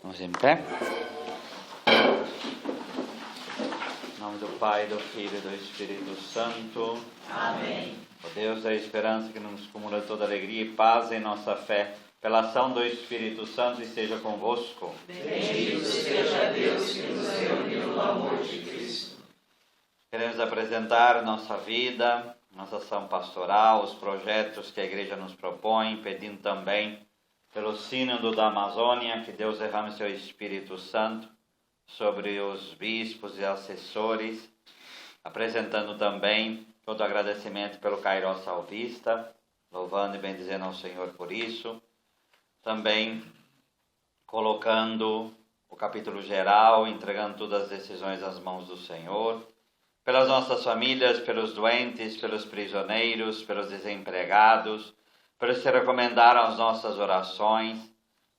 Vamos em pé. Em nome do Pai, do Filho e do Espírito Santo. Amém. O Deus da esperança que nos acumula toda alegria e paz em nossa fé, pela ação do Espírito Santo, esteja convosco. Bendito seja Deus que nos reuniu no amor de Cristo. Queremos apresentar nossa vida, nossa ação pastoral, os projetos que a Igreja nos propõe, pedindo também pelo Sínodo da Amazônia, que Deus derrame seu Espírito Santo sobre os bispos e assessores, apresentando também todo o agradecimento pelo Kairos Salvista, louvando e bendizendo ao Senhor por isso. Também colocando o capítulo geral, entregando todas as decisões às mãos do Senhor, pelas nossas famílias, pelos doentes, pelos prisioneiros, pelos desempregados, pelos que recomendaram as nossas orações,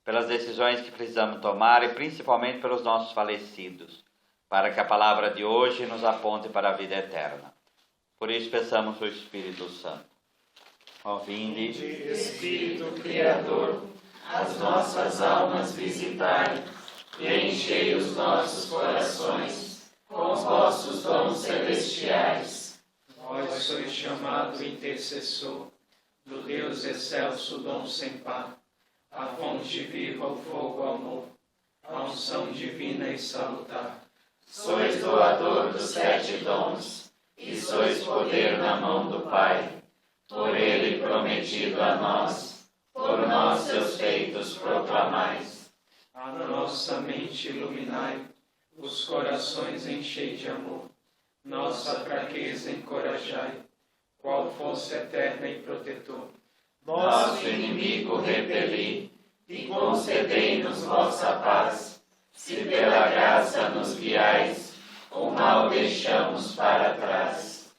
pelas decisões que precisamos tomar e principalmente pelos nossos falecidos, para que a palavra de hoje nos aponte para a vida eterna. Por isso peçamos o Espírito Santo. Ó vinde, Espírito Criador, as nossas almas visitai e enchei os nossos corações com os vossos dons celestiais. Vós sois chamado intercessor do Deus excelso, dom sem par, a fonte viva, o fogo, o amor, a unção divina e salutar. Sois doador dos 7 dons e sois poder na mão do Pai, por ele prometido a nós, por nós seus feitos proclamais. A nossa mente iluminai, os corações enchei de amor, nossa fraqueza encorajai, qual força eterna e protetor. Nosso inimigo repeli, e concedei-nos vossa paz. Se pela graça nos guiais, o mal deixamos para trás.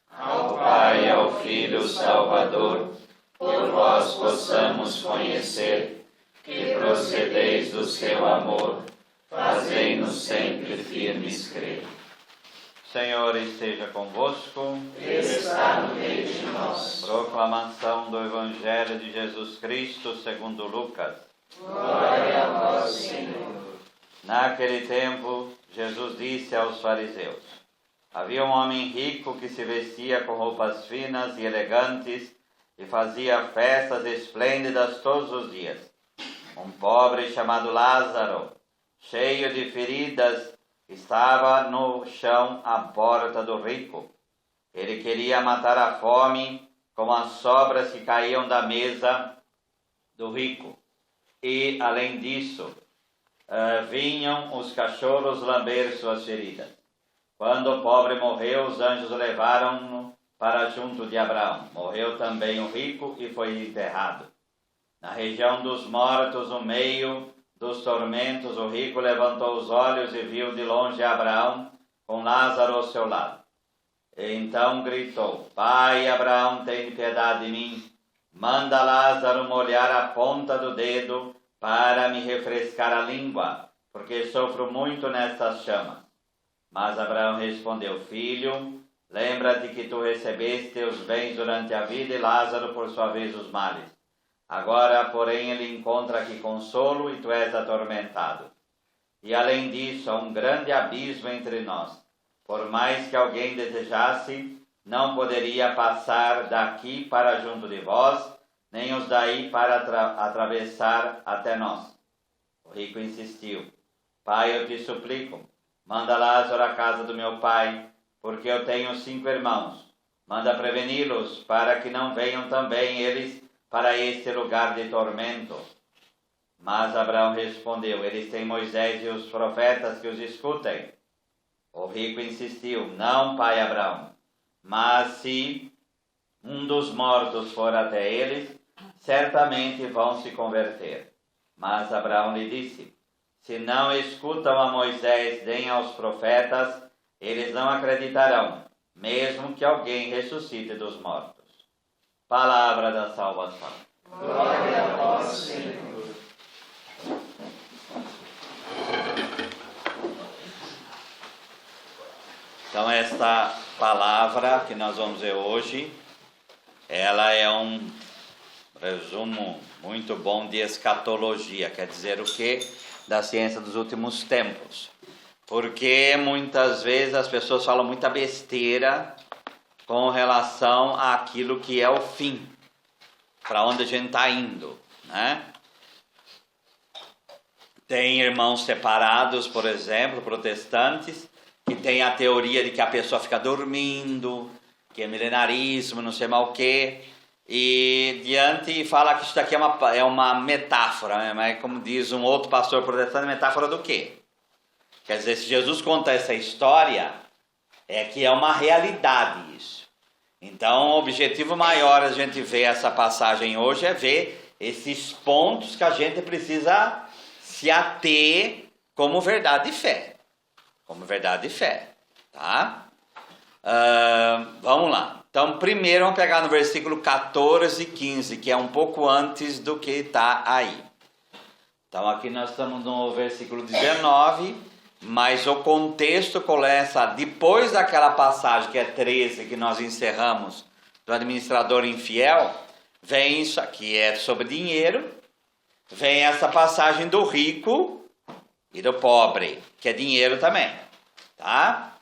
Ao Pai e ao Filho Salvador, por vós possamos conhecer, que procedeis do seu amor, fazei-nos sempre firmes crer. Senhor esteja convosco. Está no meio de nós. Proclamação do Evangelho de Jesus Cristo segundo Lucas. Glória a vós, Senhor. Naquele tempo, Jesus disse aos fariseus: havia um homem rico que se vestia com roupas finas e elegantes e fazia festas esplêndidas todos os dias. Um pobre chamado Lázaro, cheio de feridas, estava no chão à porta do rico. Ele queria matar a fome com as sobras que caíam da mesa do rico. E, além disso, vinham os cachorros lamber suas feridas. Quando o pobre morreu, os anjos o levaram para junto de Abraão. Morreu também o rico e foi enterrado. Na região dos mortos, no meio dos tormentos, o rico levantou os olhos e viu de longe Abraão com Lázaro ao seu lado. E então gritou: Pai Abraão, tem piedade de mim. Manda Lázaro molhar a ponta do dedo para me refrescar a língua, porque sofro muito nestas chamas. Mas Abraão respondeu: Filho, lembra-te que tu recebeste os bens durante a vida e Lázaro por sua vez os males. Agora, porém, ele encontra aqui consolo e tu és atormentado. E além disso, há um grande abismo entre nós. Por mais que alguém desejasse, não poderia passar daqui para junto de vós, nem os daí para atravessar até nós. O rico insistiu: Pai, eu te suplico, manda Lázaro à casa do meu pai, porque eu tenho 5 irmãos. Manda preveni-los, para que não venham também eles para este lugar de tormento. Mas Abraão respondeu: eles têm Moisés e os profetas que os escutem. O rico insistiu: não, pai Abraão, mas se um dos mortos for até eles, certamente vão se converter. Mas Abraão lhe disse: se não escutam a Moisés nem aos profetas, eles não acreditarão, mesmo que alguém ressuscite dos mortos. Palavra da salvação. Glória a vós, Senhor. Então esta palavra que nós vamos ver hoje, ela é um resumo muito bom de escatologia. Quer dizer o quê? da ciência dos últimos tempos. Porque muitas vezes as pessoas falam muita besteira com relação àquilo que é o fim, para onde a gente está indo, né? Tem irmãos separados, por exemplo, protestantes, que tem a teoria de que a pessoa fica dormindo, que é milenarismo, não sei mal o quê, e diante fala que isso daqui é uma metáfora, né? Mas como diz um outro pastor protestante, metáfora do quê? Quer dizer, se Jesus conta essa história, é que é uma realidade isso. Então, o objetivo maior a gente ver essa passagem hoje é ver esses pontos que a gente precisa se ater como verdade de fé. Como verdade de fé, tá? Vamos lá. Então, primeiro vamos pegar no versículo 14 e 15, que é um pouco antes do que está aí. Então, aqui nós estamos no versículo 19, mas o contexto começa depois daquela passagem, que é 13, que nós encerramos, do administrador infiel, vem isso aqui, é sobre dinheiro, vem essa passagem do rico e do pobre, que é dinheiro também, tá?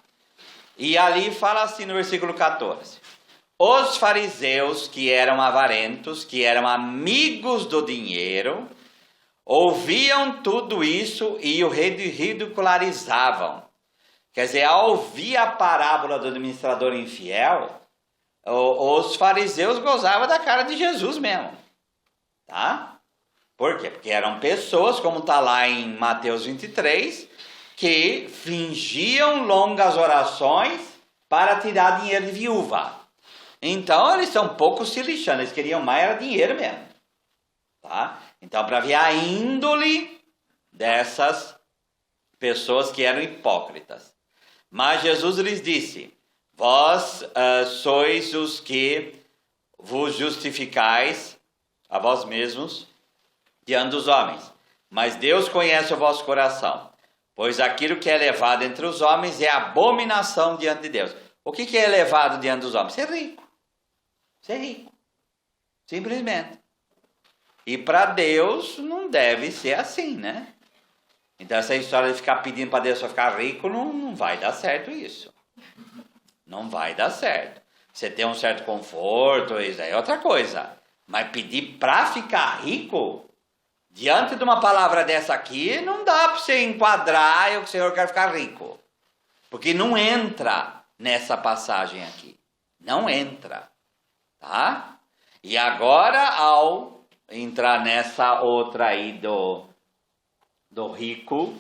E ali fala assim no versículo 14: os fariseus, que eram avarentos, que eram amigos do dinheiro, ouviam tudo isso e o ridicularizavam. Quer dizer, ao ouvir a parábola do administrador infiel, os fariseus gozavam da cara de Jesus mesmo, tá? Por quê? Porque eram pessoas, como está lá em Mateus 23, que fingiam longas orações para tirar dinheiro de viúva. Então, eles são um pouco se lixando, eles queriam mais era dinheiro mesmo, tá? Então, para ver a índole dessas pessoas que eram hipócritas. Mas Jesus lhes disse: vós sois os que vos justificais a vós mesmos diante dos homens, mas Deus conhece o vosso coração, pois aquilo que é elevado entre os homens é abominação diante de Deus. O que é elevado diante dos homens? Ser rico. Ser rico. Simplesmente. E para Deus não deve ser assim, né? Então essa história de ficar pedindo para Deus para ficar rico, não vai dar certo isso. Não vai dar certo. Você tem um certo conforto, isso é outra coisa. Mas pedir para ficar rico, diante de uma palavra dessa aqui, não dá para você enquadrar eu que o Senhor quer ficar rico. Porque não entra nessa passagem aqui. Não entra. Tá? E agora, ao entrar nessa outra aí do rico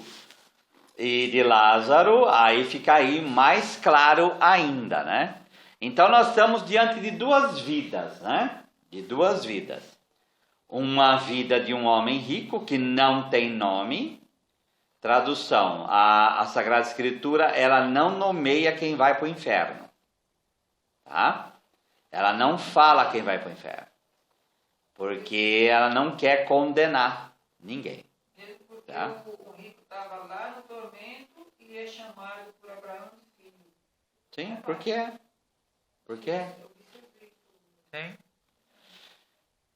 e de Lázaro, aí fica aí mais claro ainda, né? Então nós estamos diante de duas vidas, né? De duas vidas. Uma vida de um homem rico que não tem nome. Tradução: a Sagrada Escritura, ela não nomeia quem vai para o inferno, tá? Ela não fala quem vai para o inferno, porque ela não quer condenar ninguém. Porque tá? o rico estava lá no tormento e é chamado por Abraão de filho. Sim, por quê? Por quê? Sim.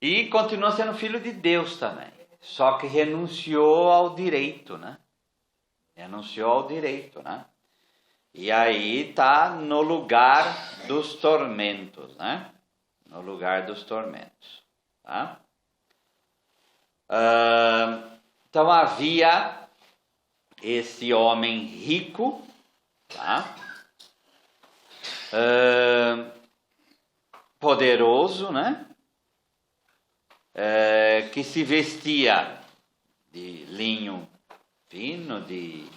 E continua sendo filho de Deus também, só que renunciou ao direito, né? Renunciou ao direito, né? E aí está no lugar dos tormentos, né? No lugar dos tormentos, tá? Então havia esse homem rico, tá? Poderoso, né? Que se vestia de linho fino, de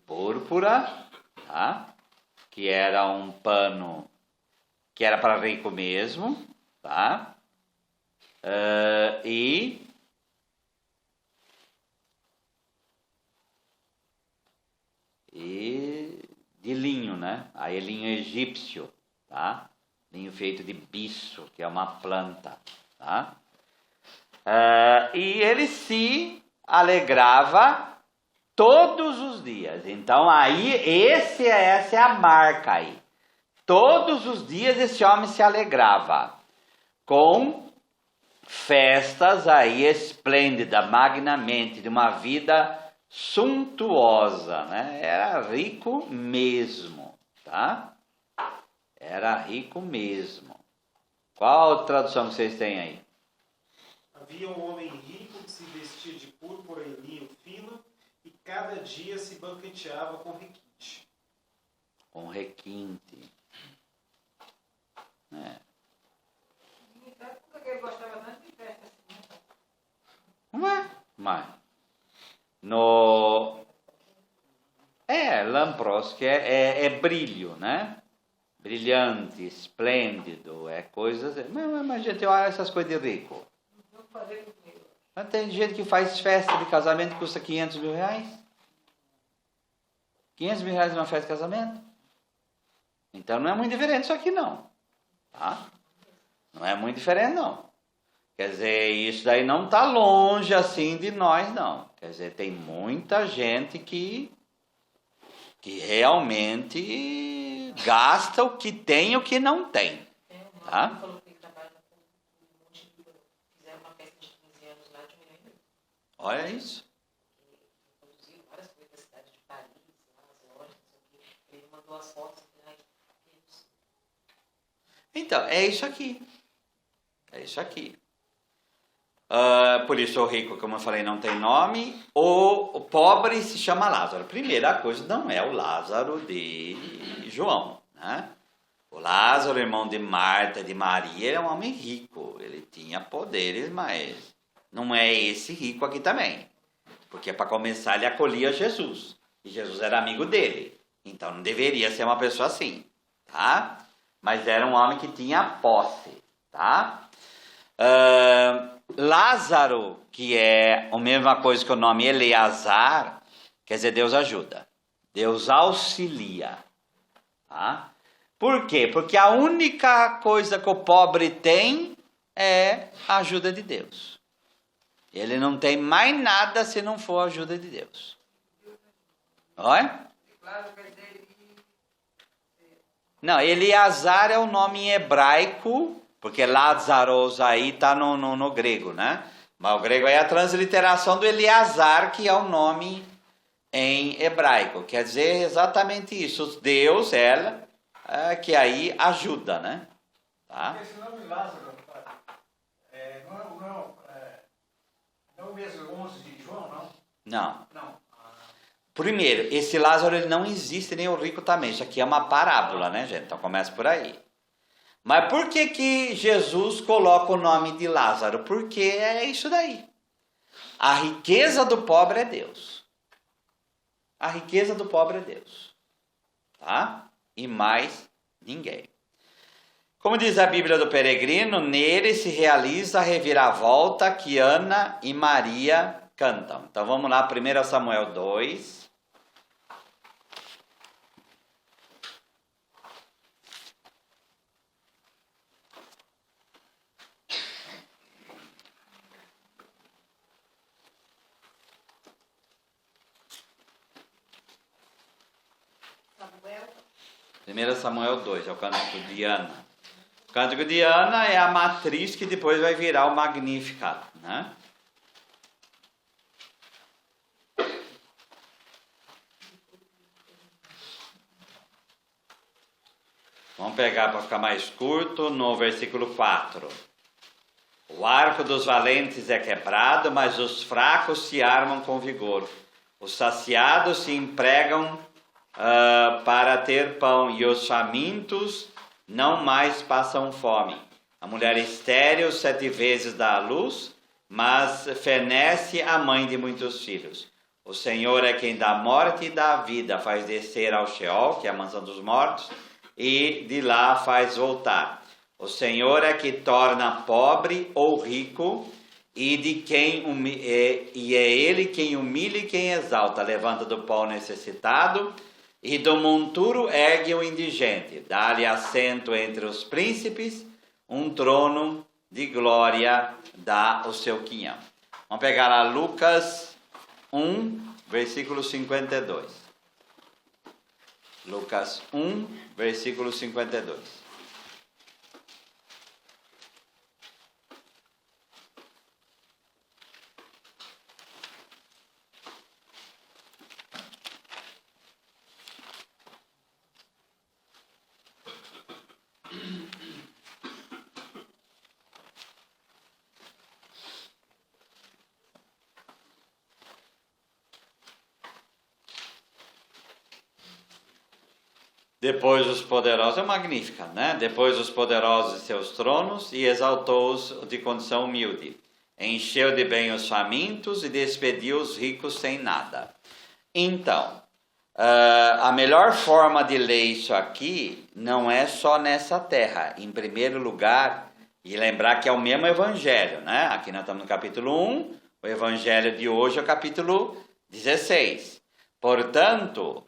púrpura, tá? Que era um pano que era para rico mesmo, tá? E de linho, né? Aí linho egípcio, tá? Linho feito de bisso, que é uma planta, tá? E ele se alegrava todos os dias. Então aí essa é a marca aí. Todos os dias esse homem se alegrava com festas aí esplêndida, magnamente, de uma vida suntuosa, né? Era rico mesmo, tá? Era rico mesmo. Qual a tradução que vocês têm aí? Havia um homem rico que se vestia de púrpura e linho fino e cada dia se banqueteava com requinte. Com requinte. Então, por que ele gostava tanto de festa assim? Mas lamprosk é brilho, né? Brilhante, esplêndido, é coisas. Mas gente, olha essas coisas de rico. Vamos fazer comigo. Mas tem gente que faz festa de casamento que custa 500 mil reais. 500 mil reais numa festa de casamento. Então não é muito diferente isso aqui não. Tá? Não é muito diferente não. Quer dizer, isso daí não está longe assim de nós não. Quer dizer, tem muita gente que realmente gasta o que tem e o que não tem. Tá? Falou que ele trabalha com um monte de... Fizeram uma festa de 15 anos lá de 1 milhão e meio. Olha isso. Produziram várias coisas da cidade de Paris, lá, as lojas, não sei o quê. Ele mandou as fotos e falou, Então, é isso aqui. É isso aqui. Por isso o rico, como eu falei, não tem nome. O pobre se chama Lázaro. Primeira coisa, não é o Lázaro de João, né? O Lázaro, irmão de Marta, de Maria, era um homem rico. Ele tinha poderes, mas não é esse rico aqui também. Porque para começar ele acolhia Jesus. E Jesus era amigo dele. Então não deveria ser uma pessoa assim, tá? Mas era um homem que tinha posse, tá? Lázaro, que é a mesma coisa que o nome Eleazar, quer dizer, Deus ajuda. Deus auxilia. Tá? Por quê? Porque a única coisa que o pobre tem é a ajuda de Deus. Ele não tem mais nada se não for a ajuda de Deus. Olha? Não, Eleazar é o nome em hebraico, porque Lázaros aí está no grego, né? Mas o grego é a transliteração do Eleazar, que é o nome em hebraico. Quer dizer exatamente isso. Deus, ela, que aí ajuda, né? Tá? Esse nome Lázaro, não é o mesmo 11 de João, não? Não. Não. Primeiro, esse Lázaro ele não existe, nem o rico também. Isso aqui é uma parábola, né, gente? Então começa por aí. Mas por que Jesus coloca o nome de Lázaro? Porque é isso daí. A riqueza do pobre é Deus. A riqueza do pobre é Deus. Tá? E mais ninguém. Como diz a Bíblia do Peregrino, nele se realiza a reviravolta que Ana e Maria cantam. Então vamos lá, 1 Samuel 2. Samuel. 1 Samuel 2, é o Cântico de Ana. O Cântico de Ana é a matriz que depois vai virar o Magnificat, né? Vamos pegar para ficar mais curto no versículo 4. O arco dos valentes é quebrado, mas os fracos se armam com vigor. Os saciados se empregam para ter pão, e os famintos não mais passam fome. A mulher estéril 7 vezes dá à luz, mas fenece a mãe de muitos filhos. O Senhor é quem dá morte e dá vida, faz descer ao Sheol, que é a mansão dos mortos, e de lá faz voltar. O Senhor é que torna pobre ou rico, e é Ele quem humilha e quem exalta, levanta do pó o necessitado, e do monturo ergue o indigente, dá-lhe assento entre os príncipes, um trono de glória dá o seu quinhão. Vamos pegar lá Lucas 1, versículo 52. Lucas 1, versículo 52. Depois os poderosos, é magnífica, né? Depois os poderosos de seus tronos e exaltou-os de condição humilde. Encheu de bem os famintos e despediu os ricos sem nada. Então, a melhor forma de ler isso aqui não é só nessa terra. Em primeiro lugar, e lembrar que é o mesmo evangelho, né? Aqui nós estamos no capítulo 1, o evangelho de hoje é o capítulo 16. Portanto,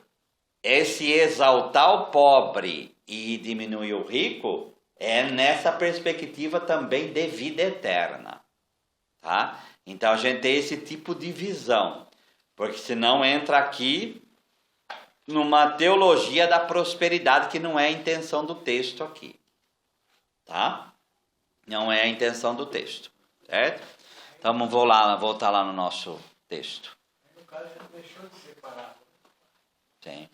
esse exaltar o pobre e diminuir o rico é nessa perspectiva também de vida eterna, tá? Então a gente tem esse tipo de visão, porque senão entra aqui numa teologia da prosperidade que não é a intenção do texto aqui, tá? Não é a intenção do texto, certo? Então vamos voltar lá no nosso texto. No caso, já deixou de separar. Sim.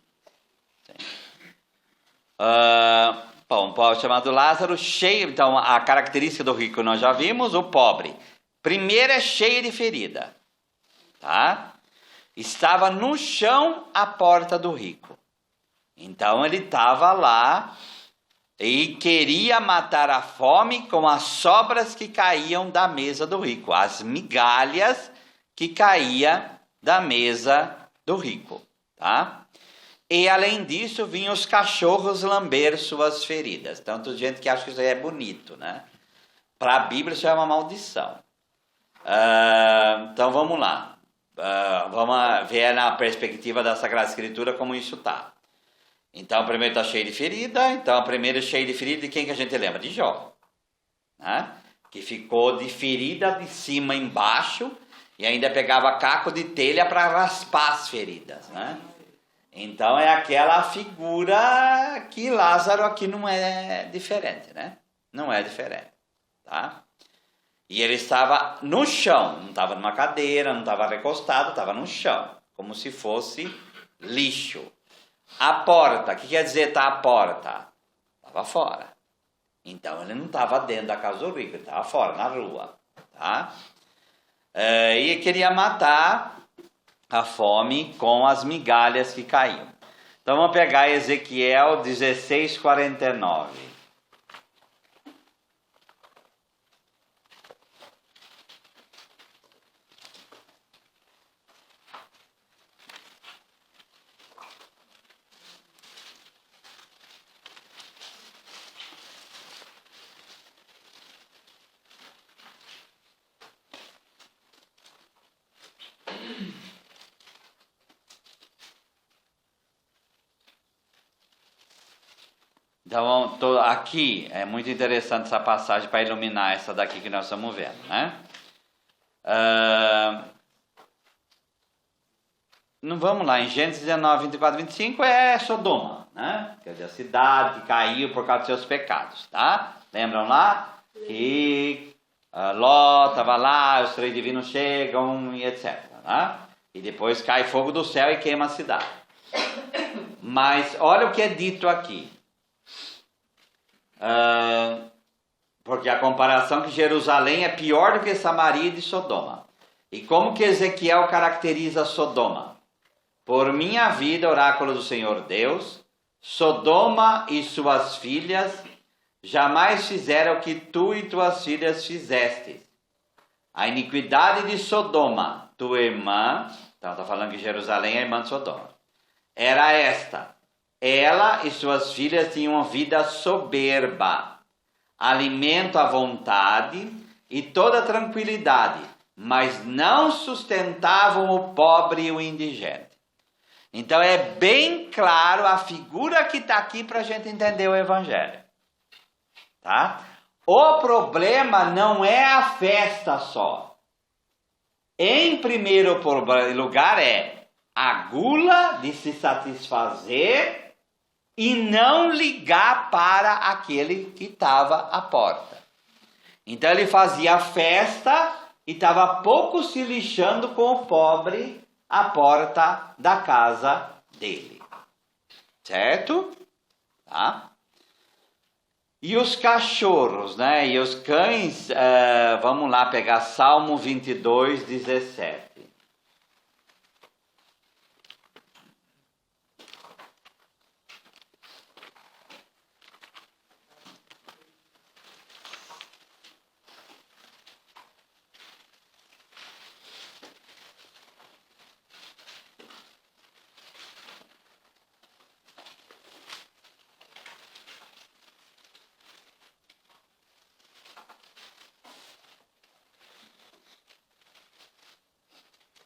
Bom, um pobre chamado Lázaro, cheio. Então, a característica do rico nós já vimos. O pobre, primeiro, é cheio de ferida, tá? Estava no chão à porta do rico. Então, ele estava lá e queria matar a fome com as sobras que caíam da mesa do rico, as migalhas que caíam da mesa do rico, tá? E além disso, vinham os cachorros lamber suas feridas. Tanto gente que acha que isso aí é bonito, né? Para a Bíblia isso é uma maldição. Então vamos lá. Vamos ver na perspectiva da Sagrada Escritura como isso está. Então, primeiro está cheio de ferida. Então, primeiro cheio de ferida de quem que a gente lembra? De Jó, né? Que ficou de ferida de cima embaixo e ainda pegava caco de telha para raspar as feridas, né? Então, é aquela figura que Lázaro aqui não é diferente, né? Não é diferente, tá? E ele estava no chão, não estava numa cadeira, não estava recostado, estava no chão, como se fosse lixo. A porta, o que quer dizer estar à porta? Estava fora. Então ele não estava dentro da casa do rico, ele estava fora, na rua. Tá? E queria matar a fome com as migalhas que caíam. Então vamos pegar Ezequiel 16:49. Então, aqui é muito interessante essa passagem para iluminar essa daqui que nós estamos vendo, né? Não vamos lá, em Gênesis 19, 24, 25 é Sodoma, né? Quer dizer, a cidade que caiu por causa dos seus pecados, tá? Lembram lá? Que Ló estava lá, os três divinos chegam e etc, né? E depois cai fogo do céu e queima a cidade. Mas olha o que é dito aqui. Porque a comparação que Jerusalém é pior do que Samaria e de Sodoma. E como que Ezequiel caracteriza Sodoma? Por minha vida, oráculo do Senhor Deus, Sodoma e suas filhas jamais fizeram o que tu e tuas filhas fizestes. A iniquidade de Sodoma, tua irmã, então está falando que Jerusalém é a irmã de Sodoma, era esta: ela e suas filhas tinham uma vida soberba, alimento à vontade e toda tranquilidade, mas não sustentavam o pobre e o indigente. Então é bem claro a figura que está aqui para a gente entender o Evangelho. Tá? O problema não é a festa só. Em primeiro lugar é a gula de se satisfazer e não ligar para aquele que estava à porta. Então ele fazia festa e estava pouco se lixando com o pobre à porta da casa dele. Certo? Tá? E os cachorros, né? E os cães, vamos lá pegar Salmo 22, 17.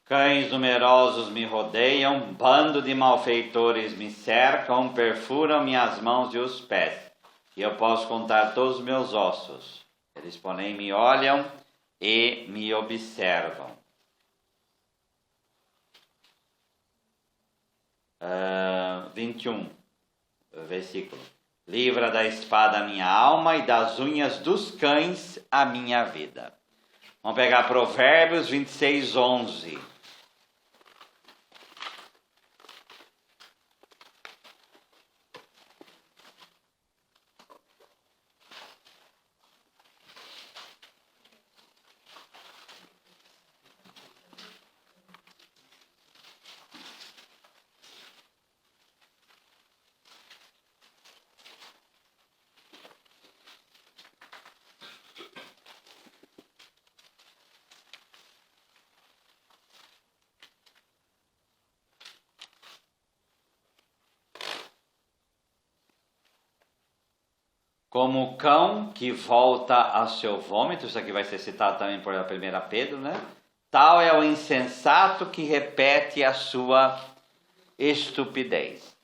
Cães numerosos me rodeiam, bando de malfeitores me cercam, perfuram minhas mãos e os pés, e eu posso contar todos os meus ossos. Eles, porém, me olham e me observam. 21, versículo. Livra da espada a minha alma e das unhas dos cães a minha vida. Vamos pegar Provérbios 26, 11. Como o cão que volta a seu vômito, isso aqui vai ser citado também por 1 Pedro, né? Tal é o insensato que repete a sua estupidez.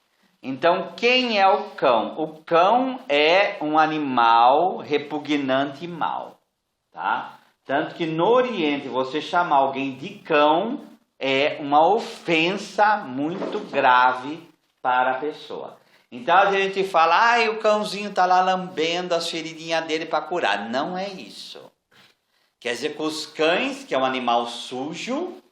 Então, quem é o cão? O cão é um animal repugnante e mau, tá? Tanto que no Oriente, você chamar alguém de cão é uma ofensa muito grave para a pessoa. Então a gente fala, o cãozinho está lá lambendo as feridinhas dele para curar. Não é isso. Quer dizer que os cães, que é um animal sujo,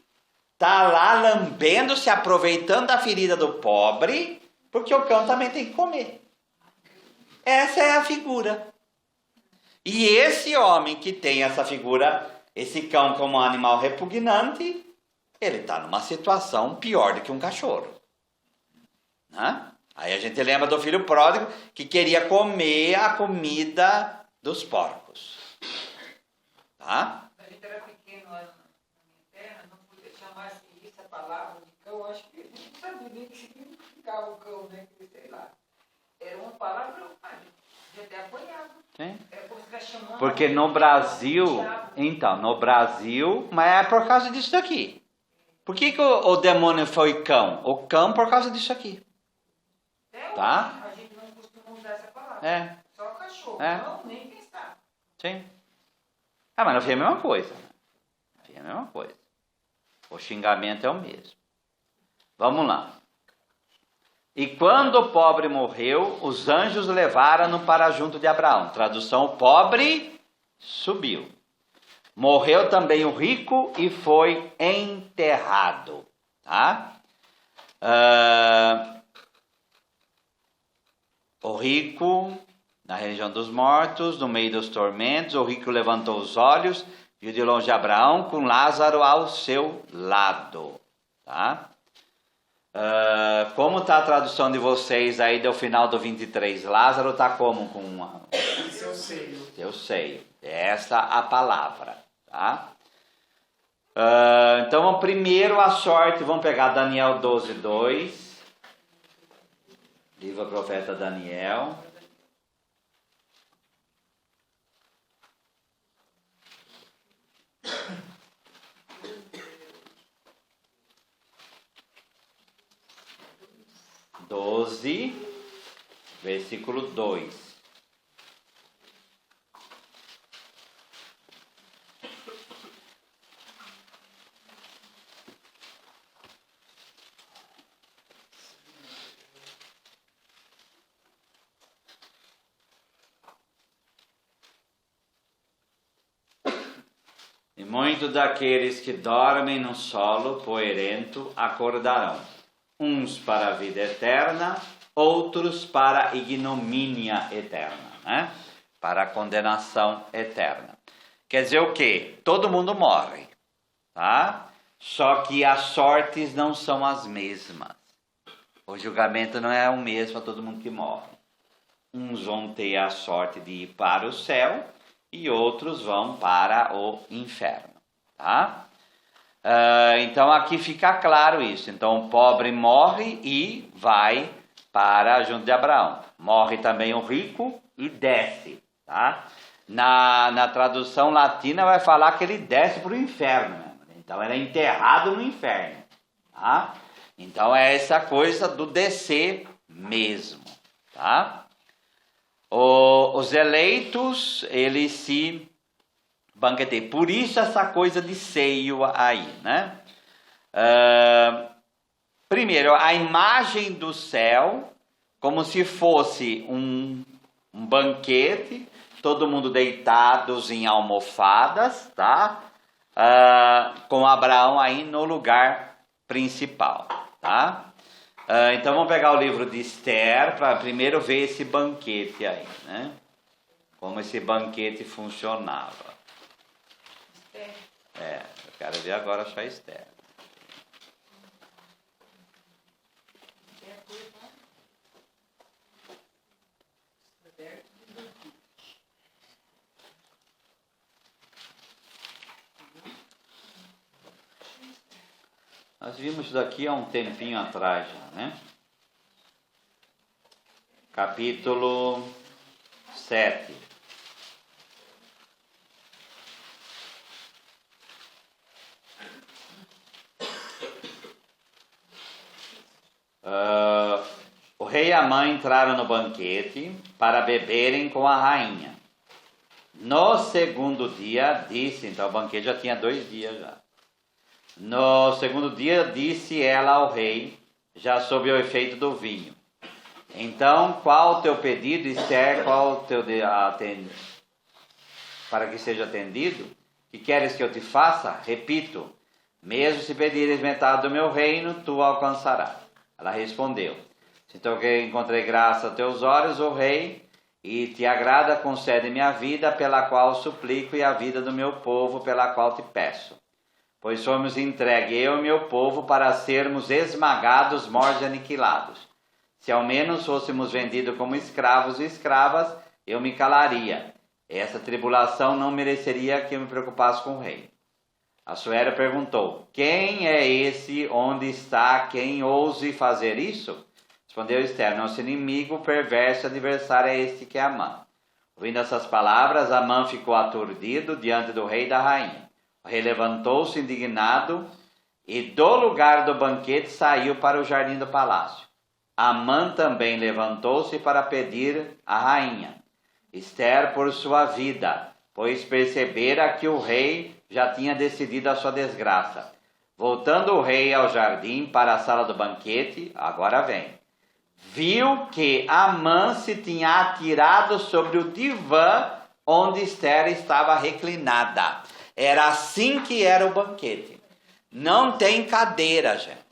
está lá lambendo, se aproveitando da ferida do pobre, porque o cão também tem que comer. Essa é a figura. E esse homem que tem essa figura, esse cão como um animal repugnante, ele está numa situação pior do que um cachorro. Né? Aí a gente lembra do filho pródigo que queria comer a comida dos porcos. Tá? A gente era pequeno lá na minha terra, não podia chamar isso a palavra de cão, acho que não sabia nem que significava o cão, né? Sei lá. Era uma palavra, a gente até apanhava. Sim. Era como se estivesse chamando. Porque no Brasil, mas é por causa disso daqui. Por que o demônio foi cão? O cão por causa disso aqui. Tá? A gente não costuma usar essa palavra. É. Só cachorro. Não, nem pensar. Sim. Mas no fim é a mesma coisa. No fim é a mesma coisa. O xingamento é o mesmo. Vamos lá. E quando o pobre morreu, os anjos levaram-no para junto de Abraão. Tradução, o pobre subiu. Morreu também o rico e foi enterrado. Tá? O rico, na região dos mortos, no meio dos tormentos, o rico levantou os olhos, viu de longe Abraão com Lázaro ao seu lado. Tá? Como está a tradução de vocês aí do final do 23? Lázaro está como? Com seu seio. Seu seio. Essa a palavra. Tá? Então, primeiro a sorte, vamos pegar Daniel 12, 2. Livro do profeta Daniel. Versículo 2. E muitos daqueles que dormem no solo poeirento acordarão, uns para a vida eterna, outros para a ignomínia eterna, né? Para a condenação eterna. Quer dizer o quê? Todo mundo morre, tá? Só que as sortes não são as mesmas. O julgamento não é o mesmo para todo mundo que morre. Uns vão ter a sorte de ir para o céu e outros vão para o inferno, tá? Então aqui fica claro isso. Então o pobre morre e vai para junto de Abraão. Morre também o rico e desce, tá? Na tradução latina vai falar que ele desce para o inferno, né? Então era enterrado no inferno. Tá? Então é essa coisa do descer mesmo. Tá? Os eleitos, eles se banqueteiam. Por isso essa coisa de seio aí, né? Primeiro, a imagem do céu, como se fosse um banquete, todo mundo deitados em almofadas, tá? Com Abraão aí no lugar principal, tá? Então vamos pegar o livro de Esther para primeiro ver esse banquete aí, né? Como esse banquete funcionava. Eu quero ver agora só Esther. Nós vimos isso daqui há um tempinho atrás, né? Capítulo 7. O rei e a mãe entraram no banquete para beberem com a rainha. No segundo dia, disse, então o banquete já tinha 2 dias já. No segundo dia, disse ela ao rei, já sob o efeito do vinho. Então, qual o teu pedido, Esther, qual o teu para que seja atendido? Que queres que eu te faça? Repito, mesmo se pedires metade do meu reino, tu alcançarás. Ela respondeu, se encontrei graça a teus olhos, ó rei, e te agrada, concede-me a vida pela qual suplico e a vida do meu povo pela qual te peço. Pois fomos entregues, eu e meu povo, para sermos esmagados, mortos e aniquilados. Se ao menos fôssemos vendidos como escravos e escravas, eu me calaria. Essa tribulação não mereceria que eu me preocupasse com o rei. Assuero perguntou, quem é esse, onde está, quem ouse fazer isso? Respondeu Esther, nosso inimigo perverso adversário é este que é Amã. Ouvindo essas palavras, Amã ficou aturdido diante do rei e da rainha. O rei levantou-se indignado e do lugar do banquete saiu para o jardim do palácio. Amã também levantou-se para pedir a rainha, Esther por sua vida, pois percebera que o rei já tinha decidido a sua desgraça. Voltando o rei ao jardim para a sala do banquete, agora vem, viu que Amã se tinha atirado sobre o divã onde Esther estava reclinada. Era assim que era o banquete. Não tem cadeira, gente.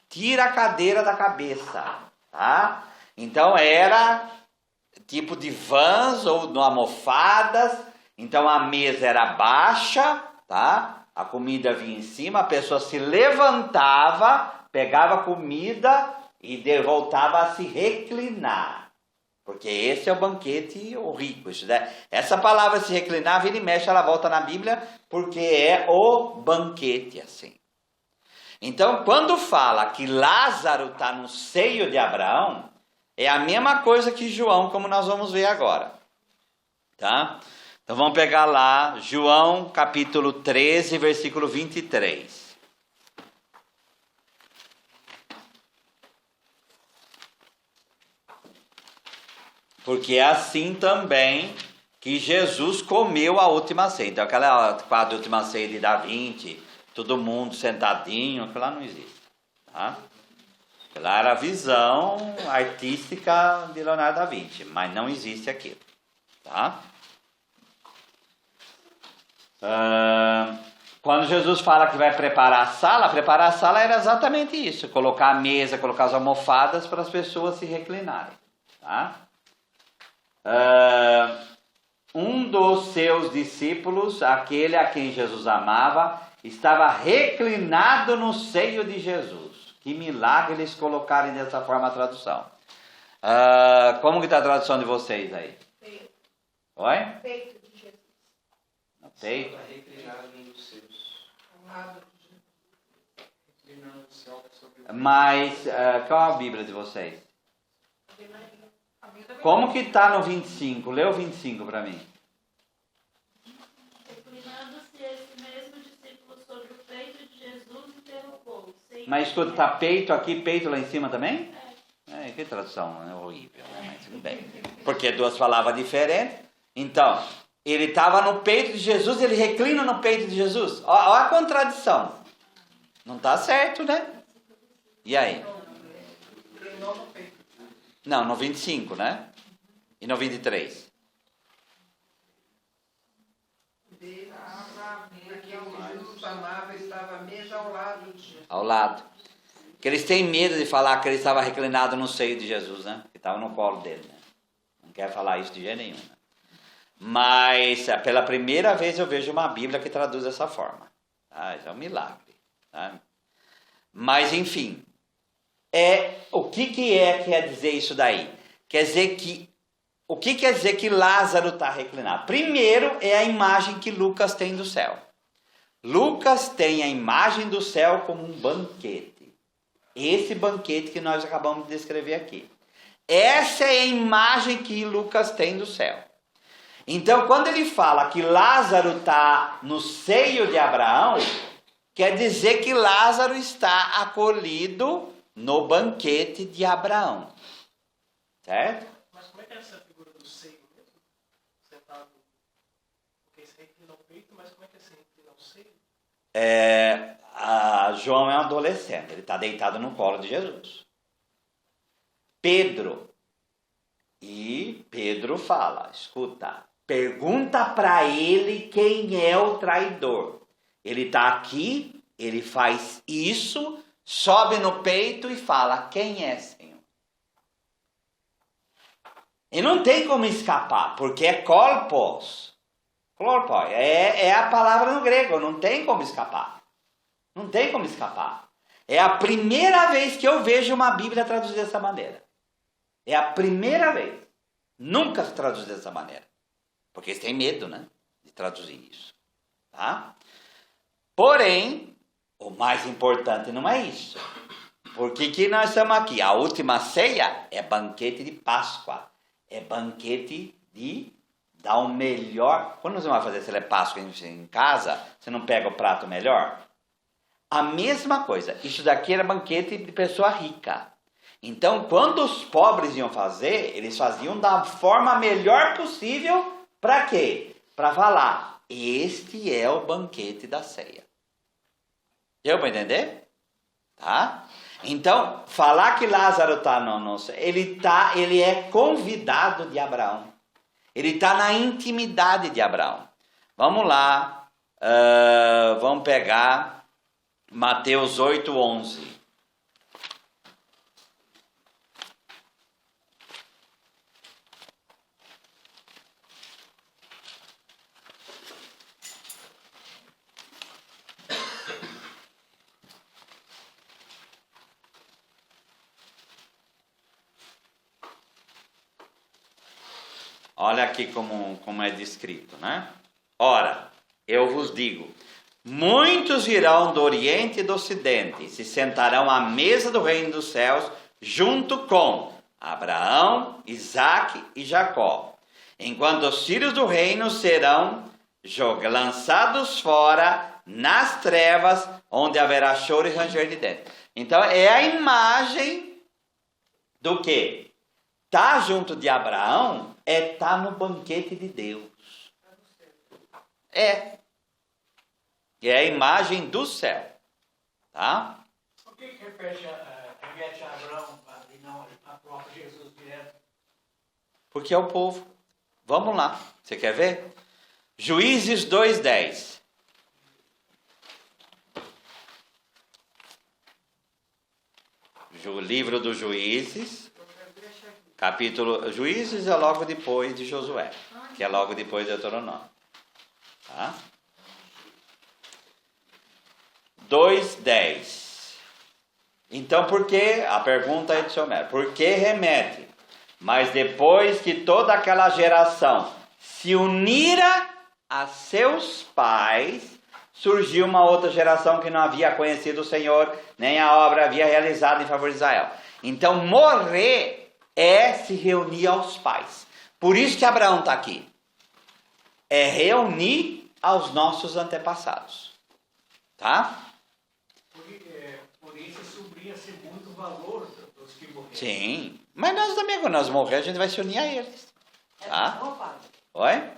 Tira a cadeira da cabeça, tá? Então era tipo divãs ou almofadas. Então a mesa era baixa, tá? A comida vinha em cima, a pessoa se levantava, pegava a comida e voltava a se reclinar. Porque esse é o banquete rico. Essa palavra se reclinar, vira e mexe, ela volta na Bíblia, porque é o banquete assim. Então, quando fala que Lázaro está no seio de Abraão, é a mesma coisa que João, como nós vamos ver agora. Tá? Então, vamos pegar lá, João capítulo 13, versículo 23. Porque é assim também que Jesus comeu a última ceia. Então, aquela quadra última ceia de Da Vinci, todo mundo sentadinho, aquilo lá não existe. Tá? Aquilo lá era a visão artística de Leonardo da Vinci, mas não existe aquilo. Tá? Quando Jesus fala que vai preparar a sala era exatamente isso. Colocar a mesa, colocar as almofadas para as pessoas se reclinarem. Tá? Um dos seus discípulos, aquele a quem Jesus amava, estava reclinado no seio de Jesus. Que milagre eles colocarem dessa forma a tradução. Como que está a tradução de vocês aí? Peito. Oi? Peito de Jesus. No peito? Está reclinado nos seus. Reclinando o céu sobre o... Mas, qual é a Bíblia de vocês? Como que está no 25? Lê o 25 para mim. Reclinando-se esse mesmo discípulo sobre o Mas escuta, tá peito aqui, peito lá em cima também? Que tradução horrível, né? Mas tudo bem. Porque duas palavras diferentes. Então, ele estava no peito de Jesus, ele reclina no peito de Jesus. Olha a contradição. Não está certo, né? E aí? Não, no 25, né? E no 23? Jesus amava, estava à mesa ao lado de Jesus. Ao lado. Que eles têm medo de falar que ele estava reclinado no seio de Jesus, né? Que estava no colo dele, né? Não quer falar isso de jeito nenhum, né? Mas pela primeira vez eu vejo uma Bíblia que traduz dessa forma. Isso é um milagre. Tá? Mas enfim, o que quer dizer isso daí? Quer dizer que o que quer dizer que Lázaro está reclinado? Primeiro é a imagem que Lucas tem do céu. Lucas tem a imagem do céu como um banquete. Esse banquete que nós acabamos de descrever aqui. Essa é a imagem que Lucas tem do céu. Então, quando ele fala que Lázaro está no seio de Abraão, quer dizer que Lázaro está acolhido no banquete de Abraão. Certo? Mas como é que é essa figura do seio mesmo? Sentado. Porque esse reclina o peito, mas como é que é esse reclina o seio? João é um adolescente, ele está deitado no colo de Jesus. Pedro fala, escuta, pergunta para ele quem é o traidor. Ele está aqui, ele faz isso, sobe no peito e fala, quem é, Senhor? E não tem como escapar, porque é kolpos. Kolpos é a palavra no grego, não tem como escapar. Não tem como escapar. É a primeira vez que eu vejo uma Bíblia traduzida dessa maneira. É a primeira vez. Nunca se traduz dessa maneira. Porque eles têm medo, né? De traduzir isso. Tá? Porém, o mais importante não é isso. Porque que nós estamos aqui? A última ceia é banquete de Páscoa. É banquete de dar o melhor. Quando você vai fazer ceia de Páscoa em casa, você não pega o prato melhor? A mesma coisa. Isso daqui era banquete de pessoa rica. Então, quando os pobres iam fazer, eles faziam da forma melhor possível. Para quê? Para falar, este é o banquete da ceia. Deu para entender? Tá? Então, falar que Lázaro está ele é convidado de Abraão. Ele está na intimidade de Abraão. Vamos lá. Vamos pegar Mateus 8:11. Olha aqui como é descrito, né? Ora, eu vos digo, muitos virão do Oriente e do Ocidente, e se sentarão à mesa do reino dos céus, junto com Abraão, Isaque e Jacó, enquanto os filhos do reino serão lançados fora nas trevas, onde haverá choro e ranger de dentes. Então, é a imagem do que? Tá junto de Abraão é estar no banquete de Deus. É a imagem do céu. Tá? Por que remete a Abraão e não a próprio Jesus direto? Porque é o povo. Vamos lá. Você quer ver? Juízes 2:10. O livro dos Juízes. Juízes é logo depois de Josué, que é logo depois de Deuteronômio. Tá? 2:10. Então, por que? A pergunta é de Homero. Por que remete? Mas depois que toda aquela geração se unira a seus pais, surgiu uma outra geração que não havia conhecido o Senhor, nem a obra havia realizado em favor de Israel. Então, morrer é se reunir aos pais. Por isso que Abraão está aqui. É reunir aos nossos antepassados. Tá? Por isso cria-se muito valor dos que morreram. Sim. Mas nós também, quando nós morrer, a gente vai se unir a eles. Tá? Não, padre. Oi? É mesmo.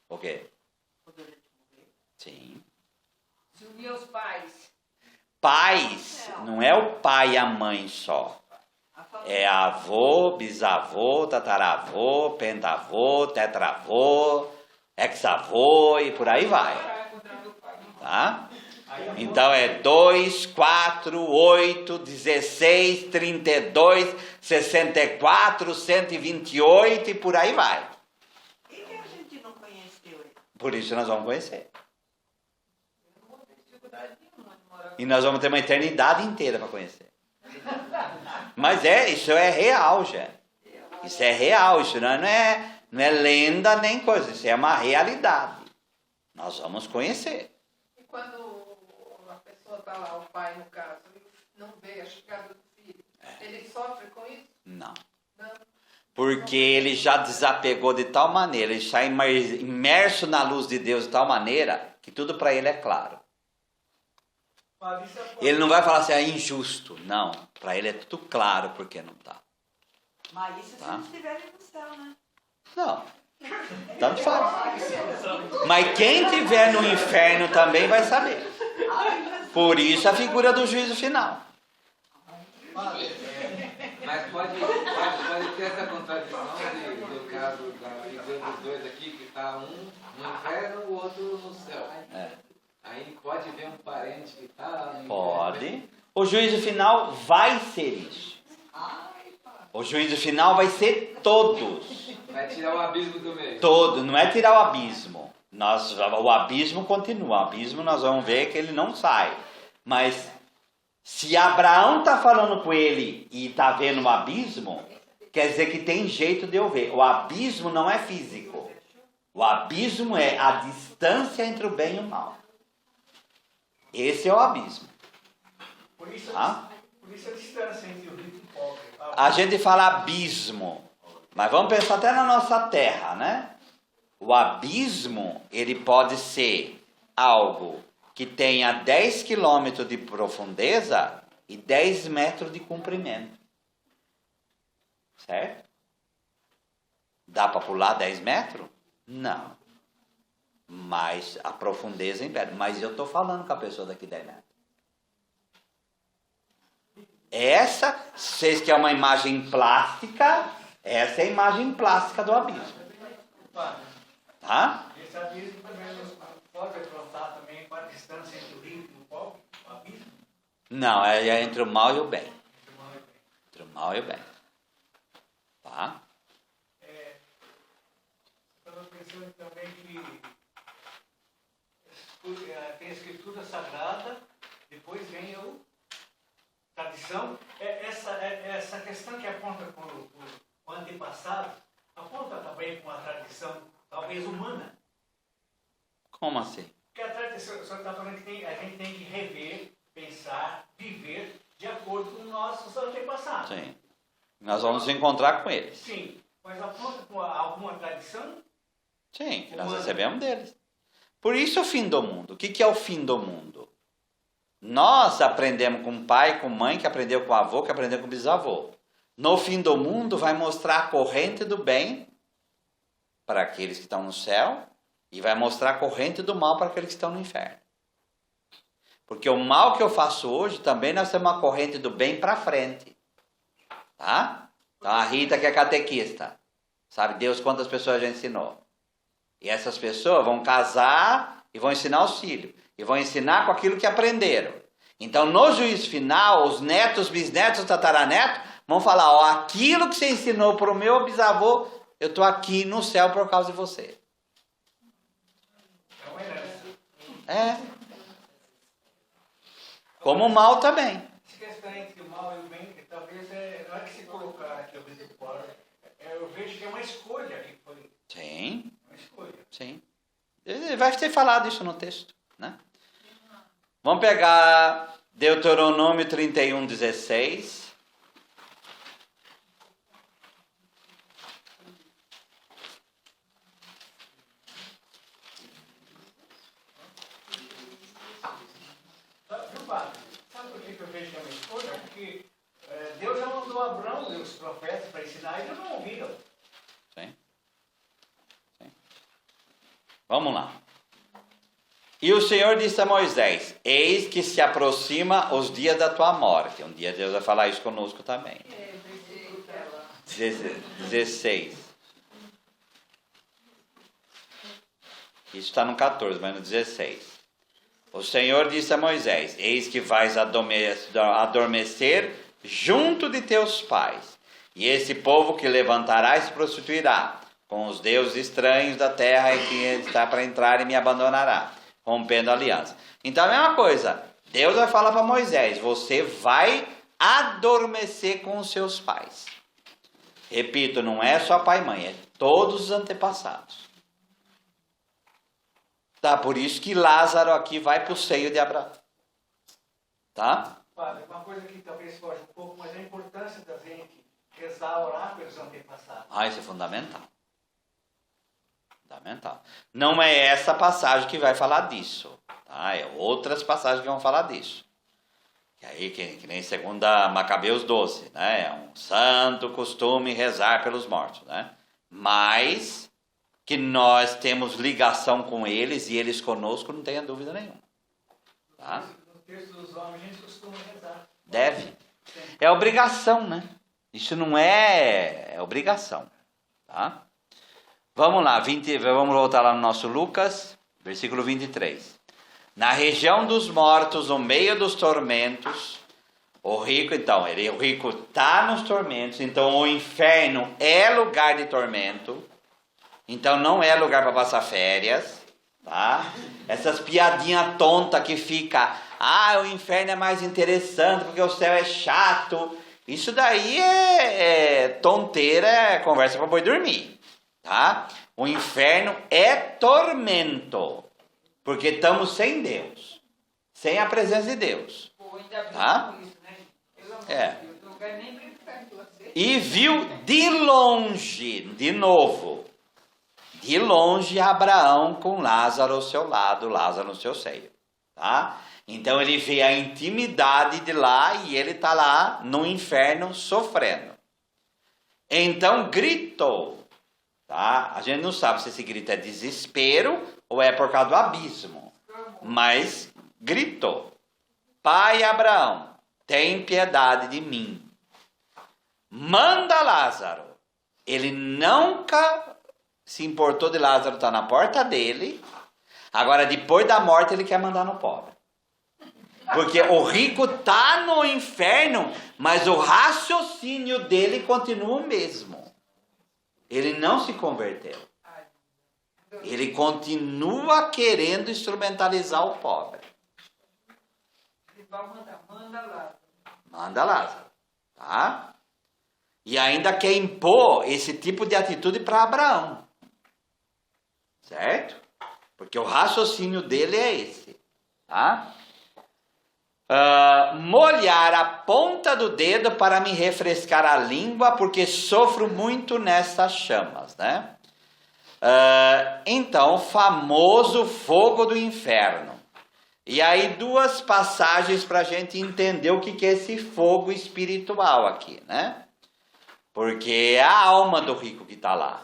O quê? Quando a gente morrer. Sim. Se unir aos pais. Pais, não é o pai e a mãe só. A família. É avô, bisavô, tataravô, pentavô, tetravô, hexavô e por aí vai. Tá? Então é 2, 4, 8, 16, 32, 64, 128 e por aí vai. E que a gente não conheceu ele? Por isso nós vamos conhecer. Eu não vou ter dificuldade nenhuma de morar E nós vamos ter uma eternidade inteira para conhecer. Mas isso é real, já. Isso é real, isso não é lenda nem coisa, isso é uma realidade. Nós vamos conhecer. E quando a pessoa está lá, o pai no caso, e não vê a chegada do filho, ele sofre com isso? Não. Não. Porque ele já desapegou de tal maneira, ele está imerso na luz de Deus de tal maneira, que tudo para ele é claro. Padre, isso é Ele não vai falar assim, é injusto. Não, para ele é tudo claro porque não está. Mas isso se Tá. eles estiverem no céu, né? Não. Tanto faz. Mas quem estiver no inferno também vai saber. Por isso a figura do juízo final. Mas pode ter essa contradição do caso dos dois aqui, que está um no inferno, o outro no céu. É. Aí pode ver um parente que está lá no inferno. Pode. O juízo final vai ser isso. O juízo final vai ser todos. Vai tirar o abismo do meio. Todo, não é tirar o abismo. O abismo continua. O abismo nós vamos ver que ele não sai. Mas se Abraão está falando com ele e está vendo o abismo, quer dizer que tem jeito de eu ver. O abismo não é físico. O abismo é a distância entre o bem e o mal. Esse é o abismo. Por isso, Tá? por isso a distância entre o rico e o pobre. A gente fala abismo, mas vamos pensar até na nossa terra, né? O abismo, ele pode ser algo que tenha 10 quilômetros de profundeza e 10 metros de comprimento. Certo? Dá para pular 10 metros? Não. Mas a profundeza impede. Mas eu estou falando com a pessoa daqui 10 metros. Essa, vocês que é uma imagem plástica, essa é a imagem plástica do abismo. Padre, Tá? esse abismo também pode afrontar também com a distância entre o rico e o pobre, o abismo, Não, é entre o mal e o bem. entre o mal e o bem. Entre o mal e o bem. Tá? Estava pensando também que tem a escritura sagrada, depois vem a tradição. Essa questão que aponta para o antepassado, aponta também para uma tradição talvez humana. Como assim? Porque a tradição, o senhor está falando que a gente tem que rever, pensar, viver de acordo com nossos antepassados. Sim. Nós vamos nos encontrar com eles. Sim, mas aponta com alguma tradição? Sim, que nós recebemos deles. Por isso o fim do mundo. O que é o fim do mundo? Nós aprendemos com o pai, com a mãe, que aprendeu com o avô, que aprendeu com o bisavô. No fim do mundo vai mostrar a corrente do bem para aqueles que estão no céu e vai mostrar a corrente do mal para aqueles que estão no inferno. Porque o mal que eu faço hoje também nós temos uma corrente do bem para frente. Tá? Então a Rita que é catequista, sabe Deus quantas pessoas já ensinou. E essas pessoas vão casar e vão ensinar os filhos. E vão ensinar com aquilo que aprenderam. Então no juízo final, os netos, bisnetos, tataranetos vão falar, ó, aquilo que você ensinou para o meu bisavô, eu estou aqui no céu por causa de você. É uma herança. É. Como o mal também. Essa questão entre o mal e o bem, que talvez não é que se colocar aqui o vida do pobre, eu vejo que é uma escolha que foi. Sim, Uma escolha. sim. Vai ter falado isso no texto, né? Vamos pegar Deuteronômio 31, 16. Viu, padre? Sabe por que eu vejo que é uma ouviram. Sim. Vamos lá. E o Senhor disse a Moisés: eis que se aproxima os dias da tua morte. Um dia Deus vai falar isso conosco também. 16. Isso está no 14, mas no 16. O Senhor disse a Moisés: eis que vais adormecer junto de teus pais, e esse povo que levantarás se prostituirá com os deuses estranhos da terra e que está para entrar e me abandonará, rompendo a aliança. Então é a mesma coisa. Deus vai falar para Moisés: você vai adormecer com os seus pais. Repito, não é só pai e mãe, é todos os antepassados. Tá, por isso que Lázaro aqui vai para o seio de Abraão. Tá? Padre, uma coisa que talvez foge um pouco, mas a importância da gente rezar, orar pelos antepassados. Isso é fundamental. Fundamental. Não é essa passagem que vai falar disso. Tá? É outras passagens que vão falar disso. E aí, que nem 2 Macabeus 12, né? É um santo costume rezar pelos mortos, né? Mas que nós temos ligação com eles e eles conosco, não tenha dúvida nenhuma. Tá? No texto dos homens, a gente costuma rezar. Deve. É obrigação, né? Isso não é obrigação. Tá? Vamos lá, vamos voltar lá no nosso Lucas, versículo 23. Na região dos mortos, no meio dos tormentos, o rico está nos tormentos, então o inferno é lugar de tormento, então não é lugar para passar férias, tá? Essas piadinhas tontas que fica, o inferno é mais interessante porque o céu é chato, isso daí é tonteira, é conversa para boi dormir, tá? O inferno é tormento. Porque estamos sem Deus. Sem a presença de Deus. Pô, ainda bem Tá? com isso, né? Pelo amor É. de Deus, não quero nem brincar com você. E viu de longe, de novo, de longe Abraão com Lázaro ao seu lado, Lázaro no seu seio. Tá? Então ele vê a intimidade de lá e ele está lá no inferno sofrendo. Então gritou. Tá? A gente não sabe se esse grito é desespero ou é por causa do abismo. Mas gritou: Pai Abraão, tem piedade de mim. Manda Lázaro. Ele nunca se importou de Lázaro estar na porta dele. Agora, depois da morte, ele quer mandar no pobre. Porque o rico está no inferno, mas o raciocínio dele continua o mesmo. Ele não se converteu. Ele continua querendo instrumentalizar o pobre. Ele vai manda lá. Manda Lázaro. Tá? E ainda quer impor esse tipo de atitude para Abraão. Certo? Porque o raciocínio dele é esse. Tá? Molhar a ponta do dedo para me refrescar a língua, porque sofro muito nessas chamas, né? Então, famoso fogo do inferno. E aí, duas passagens para a gente entender o que é esse fogo espiritual aqui, né? Porque é a alma do rico que está lá,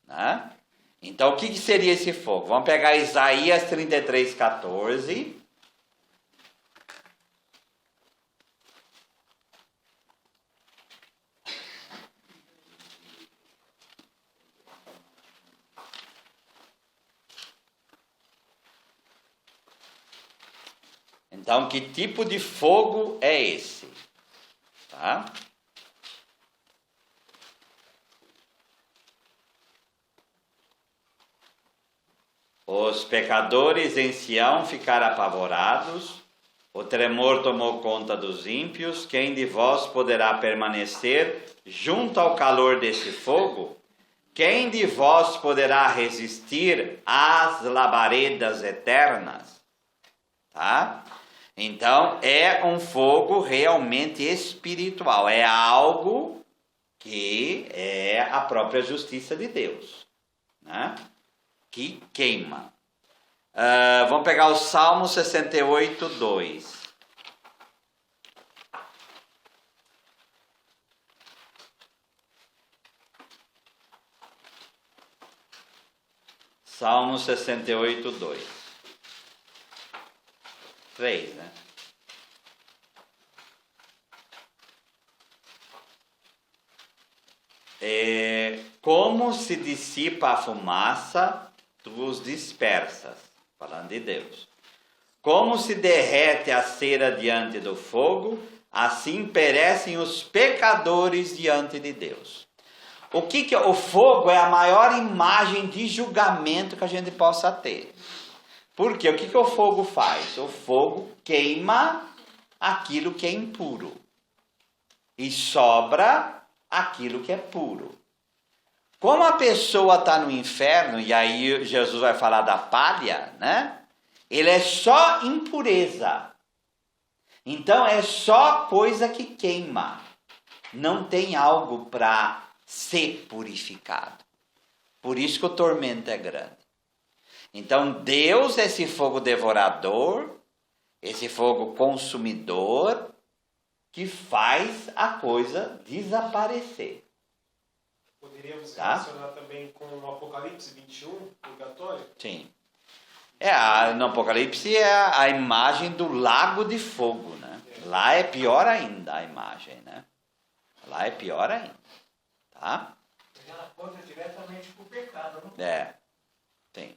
né? Então, o que seria esse fogo? Vamos pegar Isaías 33, 14. Então, que tipo de fogo é esse? Tá? Os pecadores em Sião ficaram apavorados, o tremor tomou conta dos ímpios. Quem de vós poderá permanecer junto ao calor desse fogo? Quem de vós poderá resistir às labaredas eternas? Tá? Então, é um fogo realmente espiritual. É algo que é a própria justiça de Deus, né? Que queima. Vamos pegar o Salmo 68, 2. Salmo 68, 2. 3, né? Como se dissipa a fumaça, tu os dispersas. Falando de Deus. Como se derrete a cera diante do fogo, assim perecem os pecadores diante de Deus. O fogo é a maior imagem de julgamento que a gente possa ter. Por quê? O que o fogo faz? O fogo queima aquilo que é impuro. E sobra aquilo que é puro. Como a pessoa está no inferno, e aí Jesus vai falar da palha, né? Ele é só impureza. Então é só coisa que queima. Não tem algo para ser purificado. Por isso que o tormento é grande. Então Deus é esse fogo devorador, esse fogo consumidor, que faz a coisa desaparecer. Poderíamos relacionar também com o Apocalipse 21, purgatório? Sim. No Apocalipse é a imagem do lago de fogo, né? Lá é pior ainda a imagem, né? Lá é pior ainda, tá? Ela aponta diretamente para o pecado, não? Sim.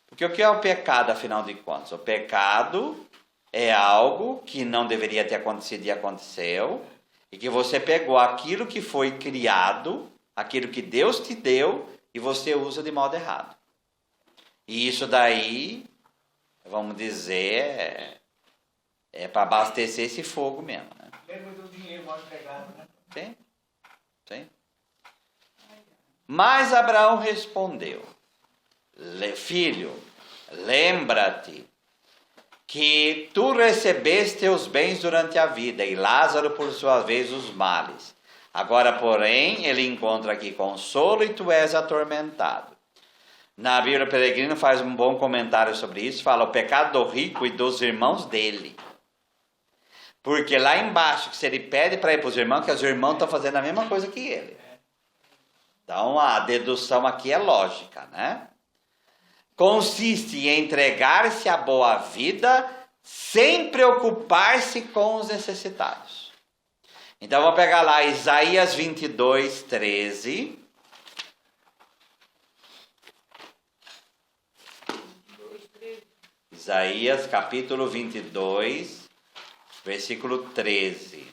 Porque o que é o pecado, afinal de contas? O pecado é algo que não deveria ter acontecido e aconteceu, e que você pegou aquilo que foi criado, aquilo que Deus te deu, e você usa de modo errado. E isso daí, vamos dizer, é para abastecer esse fogo mesmo, né? Lembra do dinheiro mal empregado, né? Sim. Mas Abraão respondeu: filho, lembra-te que tu recebeste os bens durante a vida, e Lázaro, por sua vez, os males. Agora, porém, ele encontra aqui consolo e tu és atormentado. Na Bíblia Peregrino faz um bom comentário sobre isso, fala o pecado do rico e dos irmãos dele. Porque lá embaixo, que se ele pede para ir para os irmãos, que os irmãos estão fazendo a mesma coisa que ele. Então, a dedução aqui é lógica, né? Consiste em entregar-se à boa vida sem preocupar-se com os necessitados. Então, vou pegar lá Isaías 22, 13. Isaías capítulo 22, versículo 13.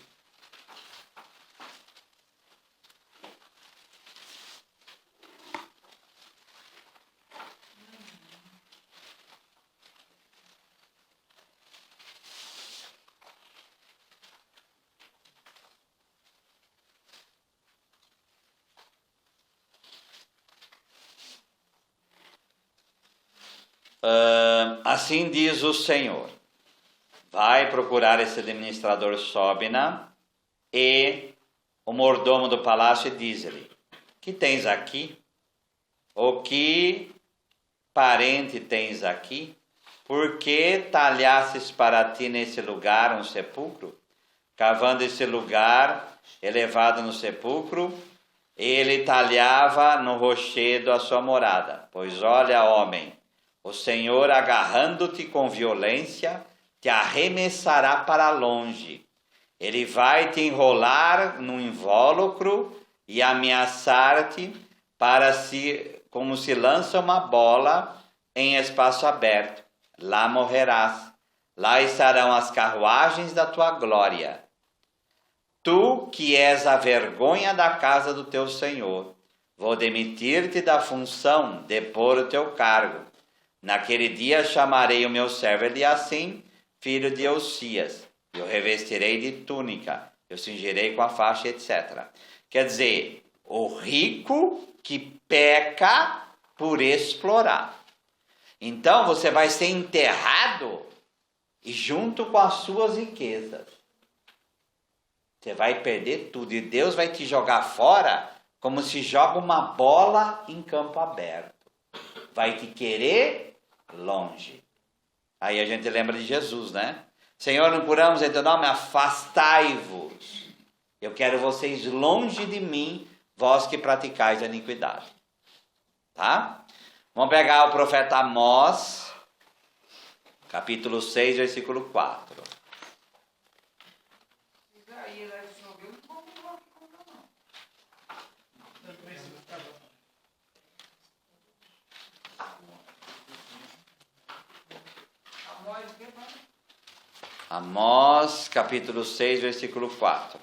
Assim diz o Senhor: vai procurar esse administrador Sobna e o mordomo do palácio e diz-lhe: que tens aqui? O que parente tens aqui? Por que talhasses para ti nesse lugar um sepulcro? Cavando esse lugar elevado no sepulcro, ele talhava no rochedo a sua morada. Pois olha, homem, o Senhor, agarrando-te com violência, te arremessará para longe. Ele vai te enrolar no invólucro e ameaçar-te como se lança uma bola em espaço aberto. Lá morrerás. Lá estarão as carruagens da tua glória. Tu, que és a vergonha da casa do teu Senhor, vou demitir-te da função, depor o teu cargo. Naquele dia chamarei o meu servo Eliacim, filho de Osias, e o revestirei de túnica, eu cingirei com a faixa, etc. Quer dizer, o rico que peca por explorar. Então você vai ser enterrado e junto com as suas riquezas. Você vai perder tudo e Deus vai te jogar fora como se joga uma bola em campo aberto. Vai te querer longe. Aí a gente lembra de Jesus, né? Senhor, não curamos em teu nome, afastai-vos. Eu quero vocês longe de mim, vós que praticais a iniquidade. Tá? Vamos pegar o profeta Amós, capítulo 6, versículo 4. Isaías, aí o senhor viu, não vou aqui comprar, não. Amós, o que vai? Amós, capítulo 6, versículo 4.